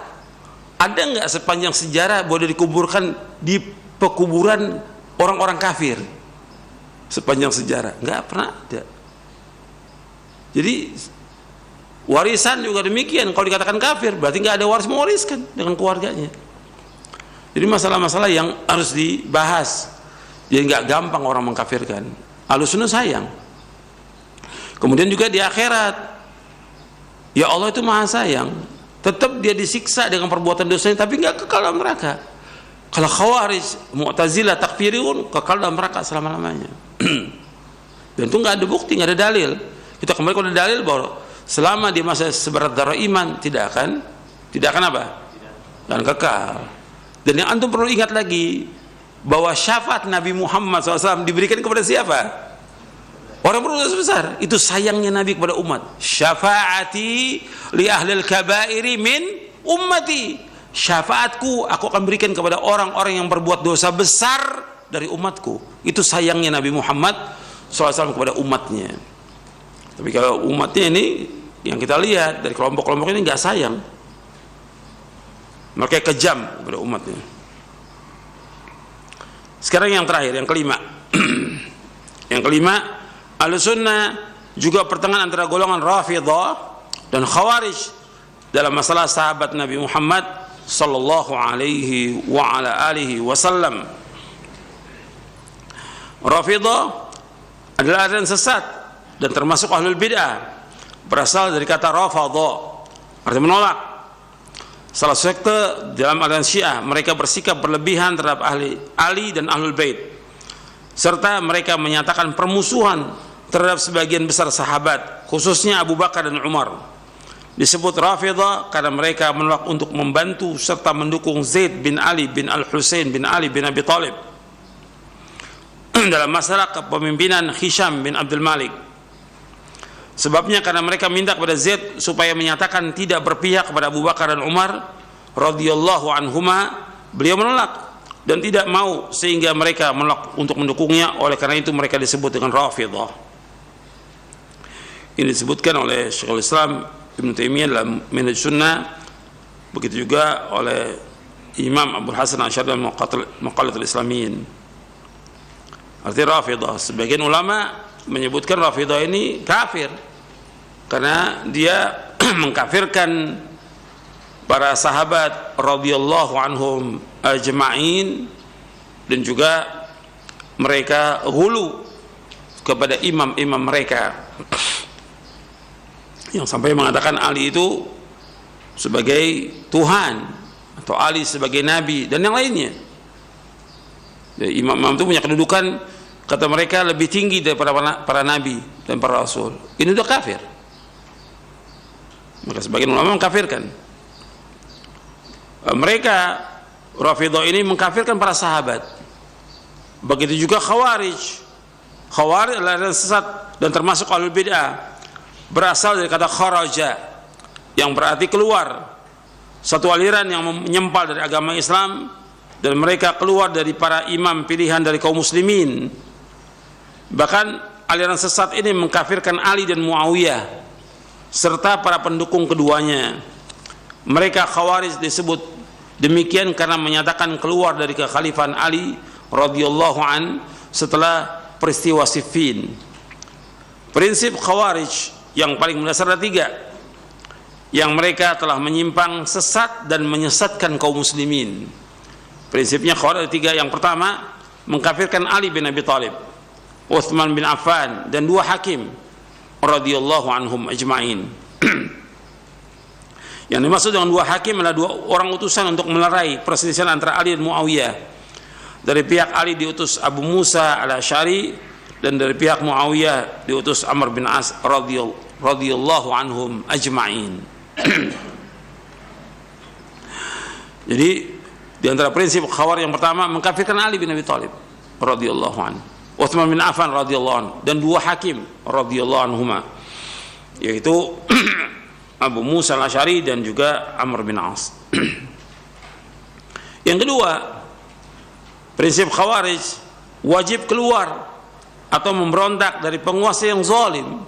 ada nggak sepanjang sejarah boleh dikuburkan di pekuburan orang-orang kafir? Sepanjang sejarah nggak pernah ada. Jadi warisan juga demikian. Kalau dikatakan kafir berarti nggak ada waris mewariskan dengan keluarganya. Jadi masalah-masalah yang harus dibahas. Jadi nggak gampang orang mengkafirkan. Ahlussunnah sayang. Kemudian juga di akhirat, ya Allah itu maha sayang, tetap dia disiksa dengan perbuatan dosanya, tapi nggak kekal dalam neraka. Kalau Khawarij, Mu'tazilah, Takfirun, kekal dalam neraka selama-lamanya. Dan itu nggak ada bukti, nggak ada dalil. Kita kembali kepada dalil bahwa selama dia masih seberat darah iman, tidak akan apa? Dan kekal. Dan yang antum perlu ingat lagi bahwa syafaat Nabi Muhammad SAW diberikan kepada siapa? Orang berdosa besar. Itu sayangnya Nabi kepada umat. Syafaati li ahlil kabairi min ummati. Syafaatku aku akan berikan kepada orang-orang yang berbuat dosa besar dari umatku. Itu sayangnya Nabi Muhammad SAW kepada umatnya. Tapi kalau umatnya ini yang kita lihat dari kelompok-kelompok ini nggak sayang. Mereka kejam kepada umatnya. Sekarang yang terakhir, yang kelima. Yang kelima, Ahlussunnah juga pertengahan antara golongan Rafidhah dan Khawarij dalam masalah sahabat Nabi Muhammad sallallahu alaihi wa ala alihi wasallam. Rafidhah adalah aliran sesat dan termasuk ahlul bid'ah, berasal dari kata rafadha, artinya menolak. Salah satu sekte dalam aliran Syiah, mereka bersikap berlebihan terhadap ahli Ali dan ahlul bait, serta mereka menyatakan permusuhan terhadap sebagian besar sahabat, khususnya Abu Bakar dan Umar. Disebut Rafidhah karena mereka menolak untuk membantu serta mendukung Zaid bin Ali bin Al-Husain bin Ali bin Abi Thalib dalam masalah kepemimpinan Hisham bin Abdul Malik. Sebabnya karena mereka minta kepada Zaid supaya menyatakan tidak berpihak kepada Abu Bakar dan Umar radhiyallahu anhuma. Beliau menolak dan tidak mau, sehingga mereka menolak untuk mendukungnya. Oleh karena itu mereka disebut dengan Rafidhah. Ini disebutkan oleh Syekhul Islam Ibnu Taimiyah dalam Minhaj Sunnah, begitu juga oleh Imam Abu Hasan Asy'ari dalam Maqalatul Islamiyin. Artinya Rafidhah, sebagian ulama menyebutkan Rafidhah ini kafir karena dia mengkafirkan para sahabat radhiyallahu anhum ajma'in, dan juga mereka ghulu kepada imam-imam mereka yang sampai mengatakan Ali itu sebagai Tuhan atau Ali sebagai Nabi dan yang lainnya. Jadi, imam-imam itu punya kedudukan, kata mereka, lebih tinggi daripada para nabi dan para rasul. Ini sudah kafir. Maka sebagian ulama mengkafirkan. Mereka Rafidhah ini mengkafirkan para sahabat. Begitu juga Khawarij. Khawarij adalah sesat dan termasuk ahlul bid'ah, berasal dari kata kharaja yang berarti keluar. Satu aliran yang menyempal dari agama Islam, dan mereka keluar dari para imam pilihan dari kaum muslimin. Bahkan aliran sesat ini mengkafirkan Ali dan Muawiyah serta para pendukung keduanya. Mereka Khawarij disebut demikian karena menyatakan keluar dari kekhalifahan Ali radhiyallahu an setelah peristiwa Siffin. Prinsip Khawarij yang paling mendasar ada tiga, yang mereka telah menyimpang, sesat, dan menyesatkan kaum muslimin. Prinsipnya Khawarij ada tiga. Yang pertama, mengkafirkan Ali bin Abi Thalib, Utsman bin Affan, dan dua hakim radhiyallahu anhum ajma'in. Yang dimaksud dengan dua hakim adalah dua orang utusan untuk melerai perselisihan antara Ali dan Muawiyah. Dari pihak Ali diutus Abu Musa al-Asy'ari, dan dari pihak Muawiyah diutus Amr bin As radhiyallahu anhum ajma'in. Jadi di antara prinsip Khawarij yang pertama, mengkafirkan Ali bin Abi Thalib radhiyallahu anhu, Utsman bin Affan radhiyallahu anhu, dan dua hakim radhiyallahu anhuma, yaitu Abu Musa al-Asy'ari dan juga Amr bin As. Yang kedua, prinsip Khawarij wajib keluar atau memberontak dari penguasa yang zalim.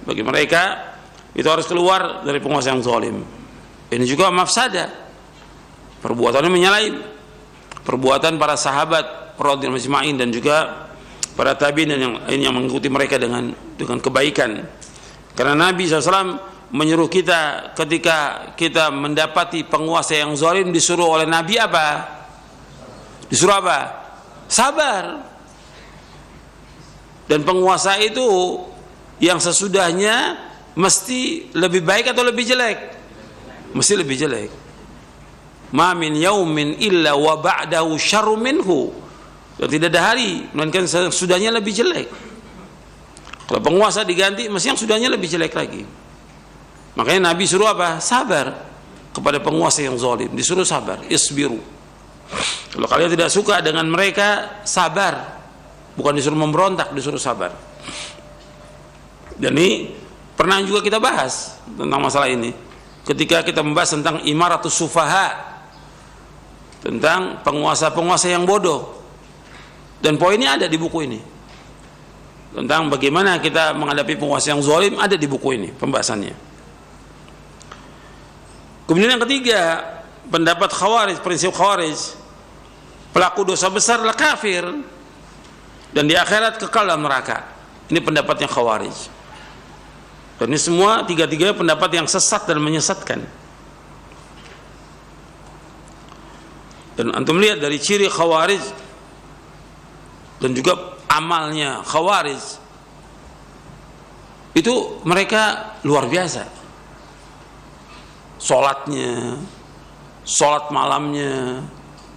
Bagi mereka itu harus keluar dari penguasa yang zalim. Ini juga mafsadah. Perbuatannya menyalahi perbuatan para sahabat radhiyallahu ajma'in dan juga para tabi'in yang mengikuti mereka dengan kebaikan. Karena Nabi SAW menyuruh kita ketika kita mendapati penguasa yang zalim, disuruh oleh Nabi apa? Disuruh apa? Sabar. Dan penguasa itu yang sesudahnya mesti lebih baik atau lebih jelek? Mesti lebih jelek. Ma min yaumin illa wa ba'dahu syarrun minhu. Dan tidak ada hari melainkan sesudahnya lebih jelek. Kalau penguasa diganti, mesti yang sudahnya lebih jelek lagi. Makanya Nabi suruh apa? Sabar kepada penguasa yang zalim. Disuruh sabar, isbiru. Kalau kalian tidak suka dengan mereka, sabar. Bukan disuruh memberontak, disuruh sabar. Dan ini pernah juga kita bahas tentang masalah ini ketika kita membahas tentang imaratus sufaha, tentang penguasa-penguasa yang bodoh. Dan poinnya ada di buku ini, tentang bagaimana kita menghadapi penguasa yang zalim, ada di buku ini pembahasannya. Kemudian yang ketiga, pendapat Khawarij, prinsip Khawarij, pelaku dosa besar adalah kafir dan di akhirat kekal dalam neraka. Ini pendapatnya Khawarij. Dan ini semua tiga-tiganya pendapat yang sesat dan menyesatkan. Dan antum lihat dari ciri Khawarij dan juga amalnya Khawarij, itu mereka luar biasa. Sholatnya, sholat malamnya,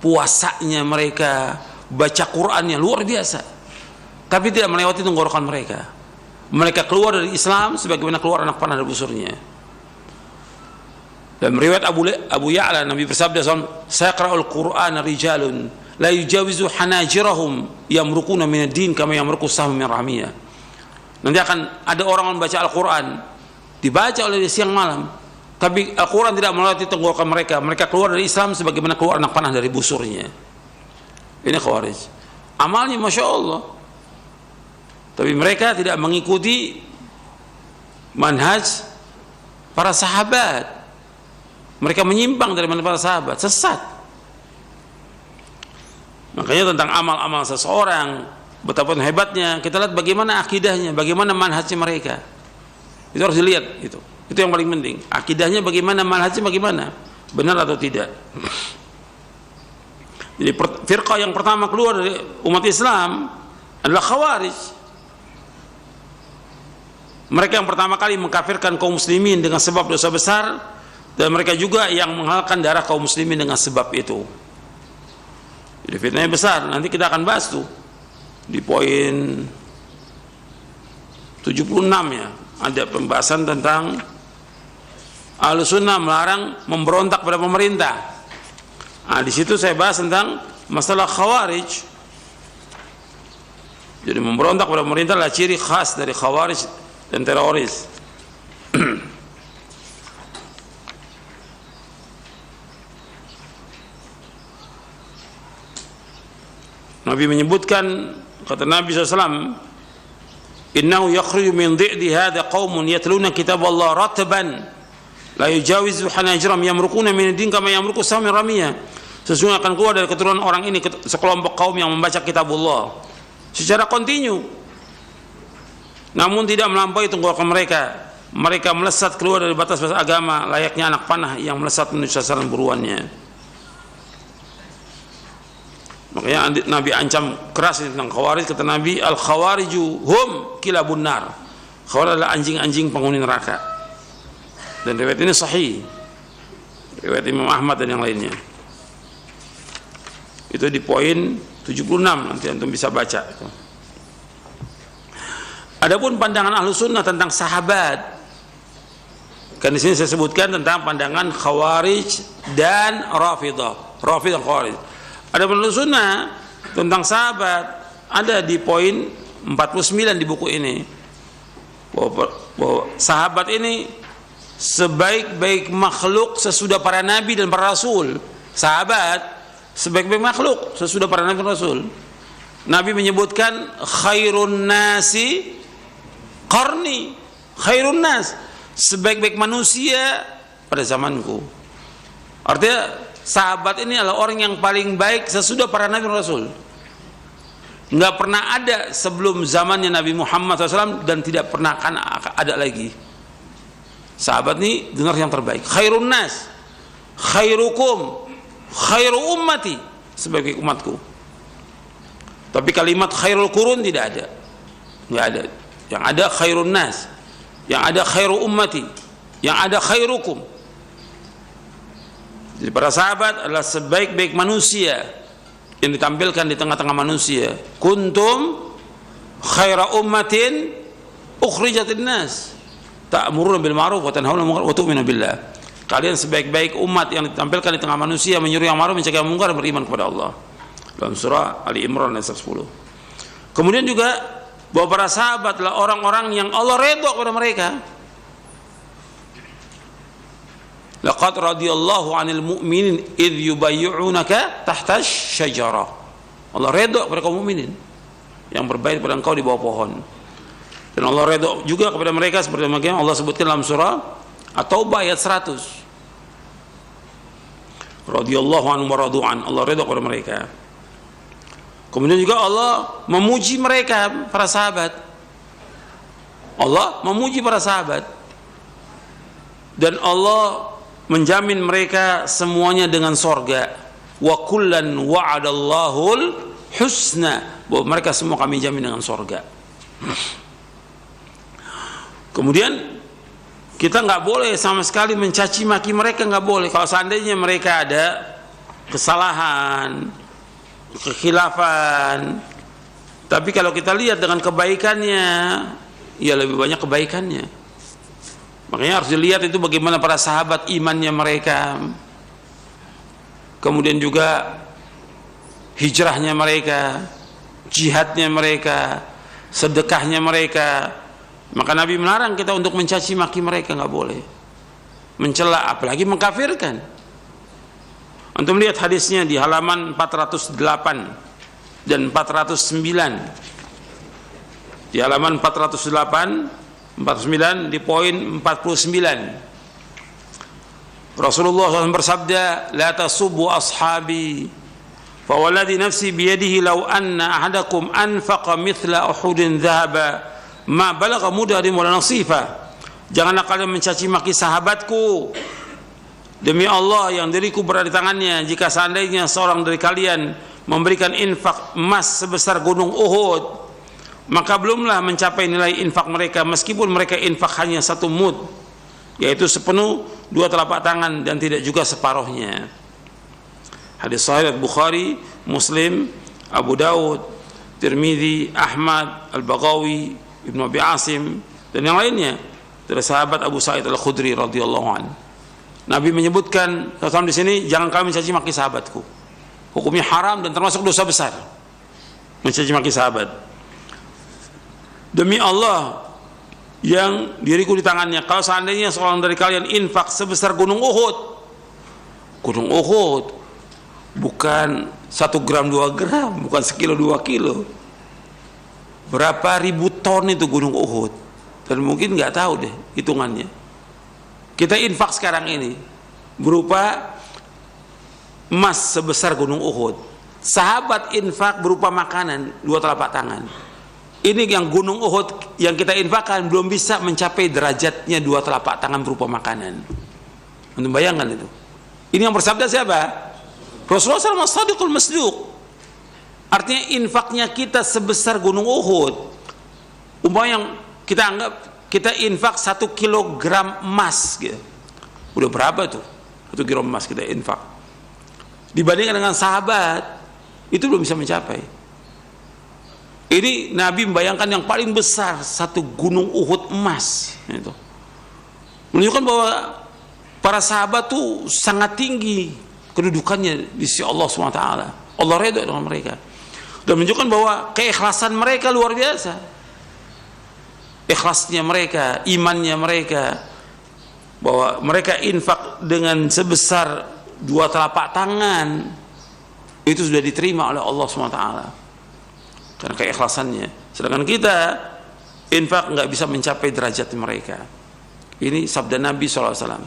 puasanya mereka, baca Qur'annya luar biasa. Tapi tidak melewati tenggorokan mereka. Mereka keluar dari Islam sebagaimana keluar anak panah dari busurnya. Dan riwayat Abu Ya'la, Nabi bersabda, "Saqra'ul Qur'ana rijalun la yujawizu hanajirahum yamruquna minad din kama yamruqu sahmu min ramiyah." Nanti akan ada orang membaca Al-Qur'an, dibaca oleh siang malam, tapi Al-Qur'an tidak melewati tenggorokan mereka. Mereka keluar dari Islam sebagaimana keluar anak panah dari busurnya. Ini Khawarij. Amalnya Masya Allah, tapi mereka tidak mengikuti manhaj para sahabat. Mereka menyimpang dari manhaj para sahabat, sesat. Makanya tentang amal-amal seseorang, betapa hebatnya, kita lihat bagaimana akidahnya, bagaimana manhajnya mereka. Itu harus dilihat, itu yang paling penting. Akidahnya bagaimana, manhajnya bagaimana, benar atau tidak. Jadi firqah yang pertama keluar dari umat Islam adalah Khawarij. Mereka yang pertama kali mengkafirkan kaum muslimin dengan sebab dosa besar, dan mereka juga yang menghalalkan darah kaum muslimin dengan sebab itu. Jadi fitnahnya besar. Nanti kita akan bahas tuh di poin 76 ya, ada pembahasan tentang Ahlussunnah melarang memberontak pada pemerintah. Nah, di situ saya bahas tentang masalah Khawarij. Jadi memberontak pada pemerintah adalah ciri khas dari Khawarij dan teroris. Nabi menyebutkan, kata Nabi SAW, "Innahu yakhruju min dhi'di hadha qaumun yatluna kitab Allah ratban la yujawizu hanajram yamruquna min ad-din kama yamruqu sahmu min ramiyah." Sesungguhnya akan keluar dari keturunan orang ini sekelompok kaum yang membaca kitab Allah secara kontinu, namun tidak melampaui tenggorokan mereka. Mereka melesat keluar dari batas-batas agama layaknya anak panah yang melesat menuju sasaran buruannya. Makanya Nabi ancam keras tentang Khawarij. Kata Nabi, "Al-Khawariju hum kilabun nar." Khawarij adalah anjing-anjing penghuni neraka. Dan riwayat ini sahih, riwayat Imam Ahmad dan yang lainnya. Itu di poin 76, nanti antum bisa baca. Adapun pandangan Ahlussunnah tentang sahabat, kan di sini saya sebutkan tentang pandangan Khawarij dan Rafidah. Rafidah Khawarij. Ada Ahlussunnah tentang sahabat, ada di poin 49 di buku ini, bahwa sahabat ini sebaik-baik makhluk sesudah para nabi dan para rasul. Sahabat sebaik-baik makhluk sesudah para nabi dan rasul. Nabi menyebutkan khairun nasi qarni, khairun nas, sebaik-baik manusia pada zamanku. Artinya sahabat ini adalah orang yang paling baik sesudah para nabi dan rasul. Nggak pernah ada sebelum zamannya Nabi Muhammad SAW dan tidak pernah akan ada lagi. Sahabat ini generasi yang terbaik. Khairun nas, khairukum, khairu ummati, sebagai umatku. Tapi kalimat khairul qurun tidak ada, nggak ada. Yang ada khairun nas, yang ada khairu ummati, yang ada khairukum. Jadi para sahabat adalah sebaik-baik manusia yang ditampilkan di tengah-tengah manusia. Kuntum khaira ummatin ukhrijatin nas ta'muruna bil ma'ruf wa tanhauna 'anil munkar wa tu'minuna billah. Kalian sebaik-baik umat yang ditampilkan di tengah manusia, menyuruh yang ma'ruf, mencegah yang munkar, beriman kepada Allah. Dalam surah Ali Imran ayat 10. Kemudian juga bahwa para sahabat adalah orang-orang yang Allah redha kepada mereka. Laqad radiyallahu 'anil mu'minin idh yubayyi'unaka tahta syajarah. Allah redha kepada kaum mukminin yang berbaik kepada engkau di bawah pohon. Dan Allah redha juga kepada mereka seperti yang Allah sebutkan dalam surah At-Taubah ayat 100. radhiyallahu anhum wa radu'an, Allah ridha kepada mereka. Kemudian juga Allah memuji mereka, para sahabat. Allah memuji para sahabat, dan Allah menjamin mereka semuanya dengan sorga. Wa kullan wa'adallahul husna, bahwa mereka semua kami jamin dengan sorga. Kemudian kita nggak boleh sama sekali mencaci maki mereka, nggak boleh. Kalau seandainya mereka ada kesalahan, kekhilafan, tapi kalau kita lihat dengan kebaikannya, ya lebih banyak kebaikannya. Makanya harus dilihat itu bagaimana para sahabat imannya mereka, kemudian juga hijrahnya mereka, jihadnya mereka, sedekahnya mereka. Maka Nabi melarang kita untuk mencaci maki mereka, nggak boleh mencela, apalagi mengkafirkan. Antum lihat hadisnya di halaman 408 dan 409. Di halaman 408, 49, di poin 49. Rasulullah SAW bersabda, la tasubbu ashabi, fa walladhi nafsi biyadihi law anna ahadakum anfaqa mithla uhudin dhahaba ma balagha mudarim wala nasifa. Janganlah kalian mencaci maki sahabatku. Demi Allah yang diriku berada di tangannya, jika seandainya seorang dari kalian memberikan infak emas sebesar gunung Uhud, maka belumlah mencapai nilai infak mereka, meskipun mereka infak hanya 1 mud, yaitu sepenuh 2 telapak tangan, dan tidak juga separuhnya. Hadis sahih Bukhari, Muslim, Abu Daud, Tirmidzi, Ahmad, Al-Baghawi, Ibnu Abi Asim, dan yang lainnya dari sahabat Abu Sa'id Al-Khudri radhiyallahu anhu. Nabi menyebutkan di sini, jangan kalian mencaci maki sahabatku. Hukumnya haram dan termasuk dosa besar mencaci maki sahabat. Demi Allah yang diriku di tangannya, kalau seandainya seorang dari kalian infak sebesar gunung Uhud, gunung Uhud bukan 1 gram 2 gram, bukan sekilo 2 kilo, berapa ribu ton itu gunung Uhud, dan mungkin nggak tahu deh hitungannya. Kita infak sekarang ini berupa emas sebesar gunung Uhud, sahabat infak berupa makanan 2 telapak tangan. Ini yang gunung Uhud yang kita infakkan belum bisa mencapai derajatnya 2 telapak tangan berupa makanan. Untuk bayangkan itu. Ini yang bersabda siapa? Rasulullah SAW As-Sadiqul Masduq. Artinya infaknya kita sebesar gunung Uhud. Umpama yang kita anggap kita infak 1 kilogram emas gitu. Udah berapa tuh 1 kilogram emas kita infak? Dibandingkan dengan sahabat, itu belum bisa mencapai. Ini Nabi membayangkan yang paling besar 1 gunung Uhud emas itu. Menunjukkan bahwa para sahabat tuh sangat tinggi kedudukannya di sisi Allah SWT. Allah redha dengan mereka. Dan menunjukkan bahwa keikhlasan mereka luar biasa. Ikhlasnya mereka, imannya mereka, bahwa mereka infak dengan sebesar 2 telapak tangan, itu sudah diterima oleh Allah SWT karena keikhlasannya. Sedangkan kita infak nggak bisa mencapai derajat mereka. Ini sabda Nabi SAW.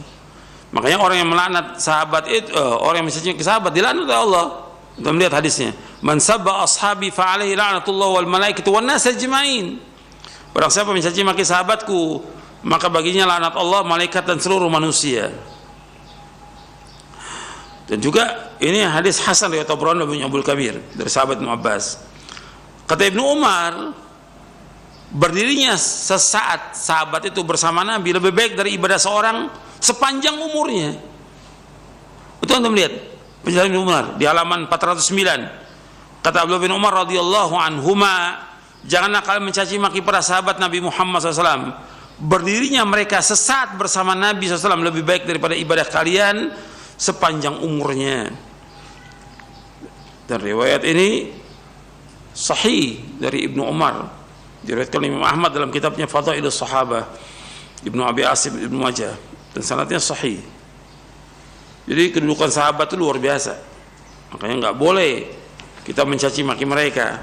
Makanya orang yang melaknat sahabat itu, orang yang mencaci sahabat dilaknat oleh Allah. Kita melihat hadisnya, man sabba ashabi fa alaihi la'natullah wal malaikatu wan nas ajma'in. Barang siapa mencaci maki sahabatku, maka baginya laknat Allah, malaikat, dan seluruh manusia. Dan juga ini hadis hasan riwayat Tabrani bin Abdul Kabir dari sahabat Ibnu Abbas. Kata Ibnu Umar, berdirinya sesaat sahabat itu bersama Nabi lebih baik dari ibadah seorang sepanjang umurnya. Itu Anda melihat penjelasan Ibnu Umar di halaman 409. Kata Abdullah bin Umar radhiyallahu anhuma, janganlah kalian mencaci maki para sahabat Nabi Muhammad SAW. Berdirinya mereka sesaat bersama Nabi SAW lebih baik daripada ibadah kalian sepanjang umurnya. Dan riwayat ini sahih dari Ibnu Umar, diriwayatkan Imam Ahmad dalam kitabnya Fadailus Sahabah, Ibnu Abi Asim, Ibnu Majah, dan sanadnya sahih. Jadi kedudukan sahabat itu luar biasa. Makanya nggak boleh kita mencaci maki mereka.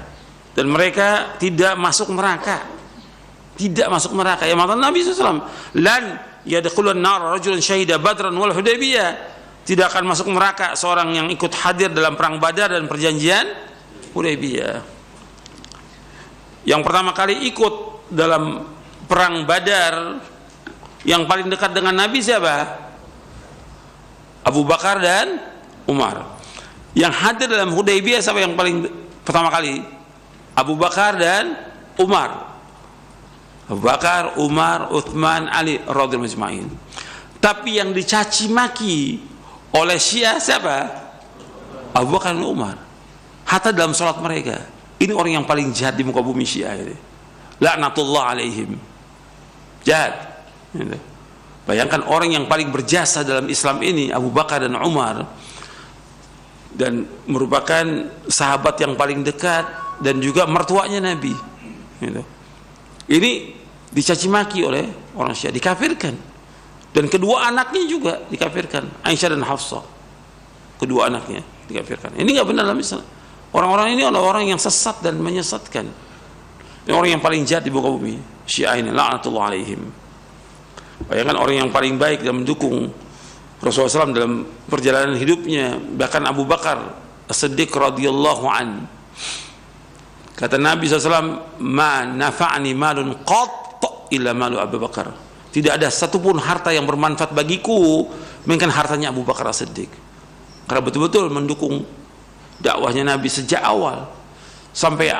Dan mereka tidak masuk neraka, tidak masuk neraka. Ya mata Nabi SAW, lan yadkhulun nar rajulun syahida badran wal hudaybiyah. tidak akan masuk neraka seorang yang ikut hadir dalam perang Badar dan perjanjian Hudaybiyah. Yang pertama kali ikut dalam perang Badar yang paling dekat dengan Nabi siapa? Abu Bakar dan Umar. Yang hadir dalam Hudaybiyah siapa yang paling pertama kali? Abu Bakar dan Umar. Abu Bakar, Umar, Uthman, Ali radhiyallahu ajma'in. Tapi yang dicaci maki oleh Syiah siapa? Abu Bakar dan Umar. Hatta dalam salat mereka. Ini orang yang paling jahat di muka bumi Syiah ini. Laknatullah alaihim. Jahat. Bayangkan orang yang paling berjasa dalam Islam ini Abu Bakar dan Umar, dan merupakan sahabat yang paling dekat dan juga mertuanya Nabi. Ini dicaci maki oleh orang Syiah, dikafirkan. Dan kedua anaknya juga dikafirkan, Aisyah dan Hafsah. Kedua anaknya dikafirkan. Ini nggak benar dalam Islam. Orang-orang ini adalah orang yang sesat dan menyesatkan. Ini orang yang paling jahat di muka bumi Syiah ini, laknatullah alaihim. Bayangkan orang yang paling baik dan mendukung Rasulullah SAW dalam perjalanan hidupnya, bahkan Abu Bakar As-Siddiq radhiyallahu an. Kata Nabi SAW, ma nafa'ni malun qat illa malu Abu Bakar. Tidak ada satupun harta yang bermanfaat bagiku melainkan hartanya Abu Bakar As-Siddiq. Karena betul-betul mendukung dakwahnya Nabi sejak awal sampai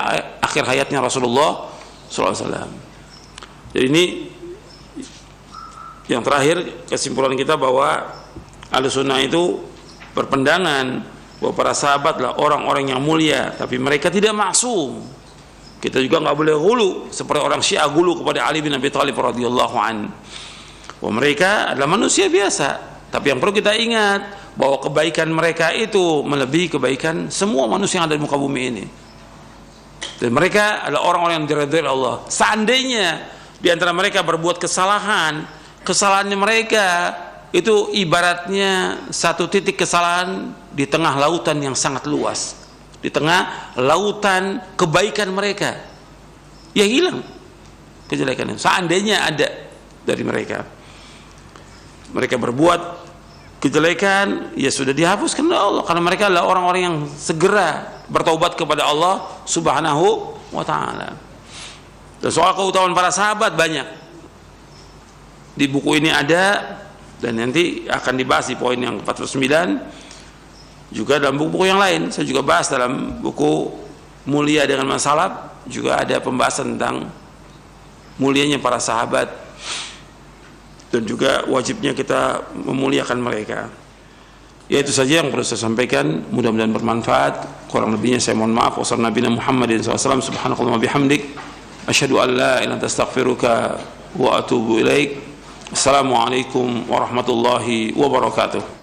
akhir hayatnya Rasulullah SAW. Jadi ini yang terakhir, kesimpulan kita bahwa Ahlussunnah itu berpendangan bahwa para sahabat adalah orang-orang yang mulia, tapi mereka tidak maksum. Kita juga nggak boleh hulu seperti orang Syiah hulu kepada Ali bin Abi Thalib radhiyallahu an. Bahwa mereka adalah manusia biasa, tapi yang perlu kita ingat bahwa kebaikan mereka itu melebihi kebaikan semua manusia yang ada di muka bumi ini. Dan mereka adalah orang-orang yang diridhai Allah. Seandainya di antara mereka berbuat kesalahannya mereka itu ibaratnya satu titik kesalahan di tengah lautan yang sangat luas, di tengah lautan kebaikan mereka, ya hilang kejelekannya. Seandainya ada dari mereka berbuat kejelekan, ya sudah dihapuskan oleh Allah, karena mereka adalah orang-orang yang segera bertaubat kepada Allah Subhanahu wa ta'ala. Dan soal keutamaan para sahabat banyak di buku ini ada, dan nanti akan dibahas di poin yang 49, juga dalam buku-buku yang lain. Saya juga bahas dalam buku Mulia dengan Masalab, juga ada pembahasan tentang mulianya para sahabat dan juga wajibnya kita memuliakan mereka. Ya, itu saja yang perlu saya sampaikan, mudah-mudahan bermanfaat. Kurang lebihnya saya mohon maaf. Wassalamualaikum warahmatullahi wabarakatuh. Subhanakallahumma bihamdik, asyhadu an la ilaha illa anta astaghfiruka wa atubu ilaik. Assalamualaikum warahmatullahi wabarakatuh.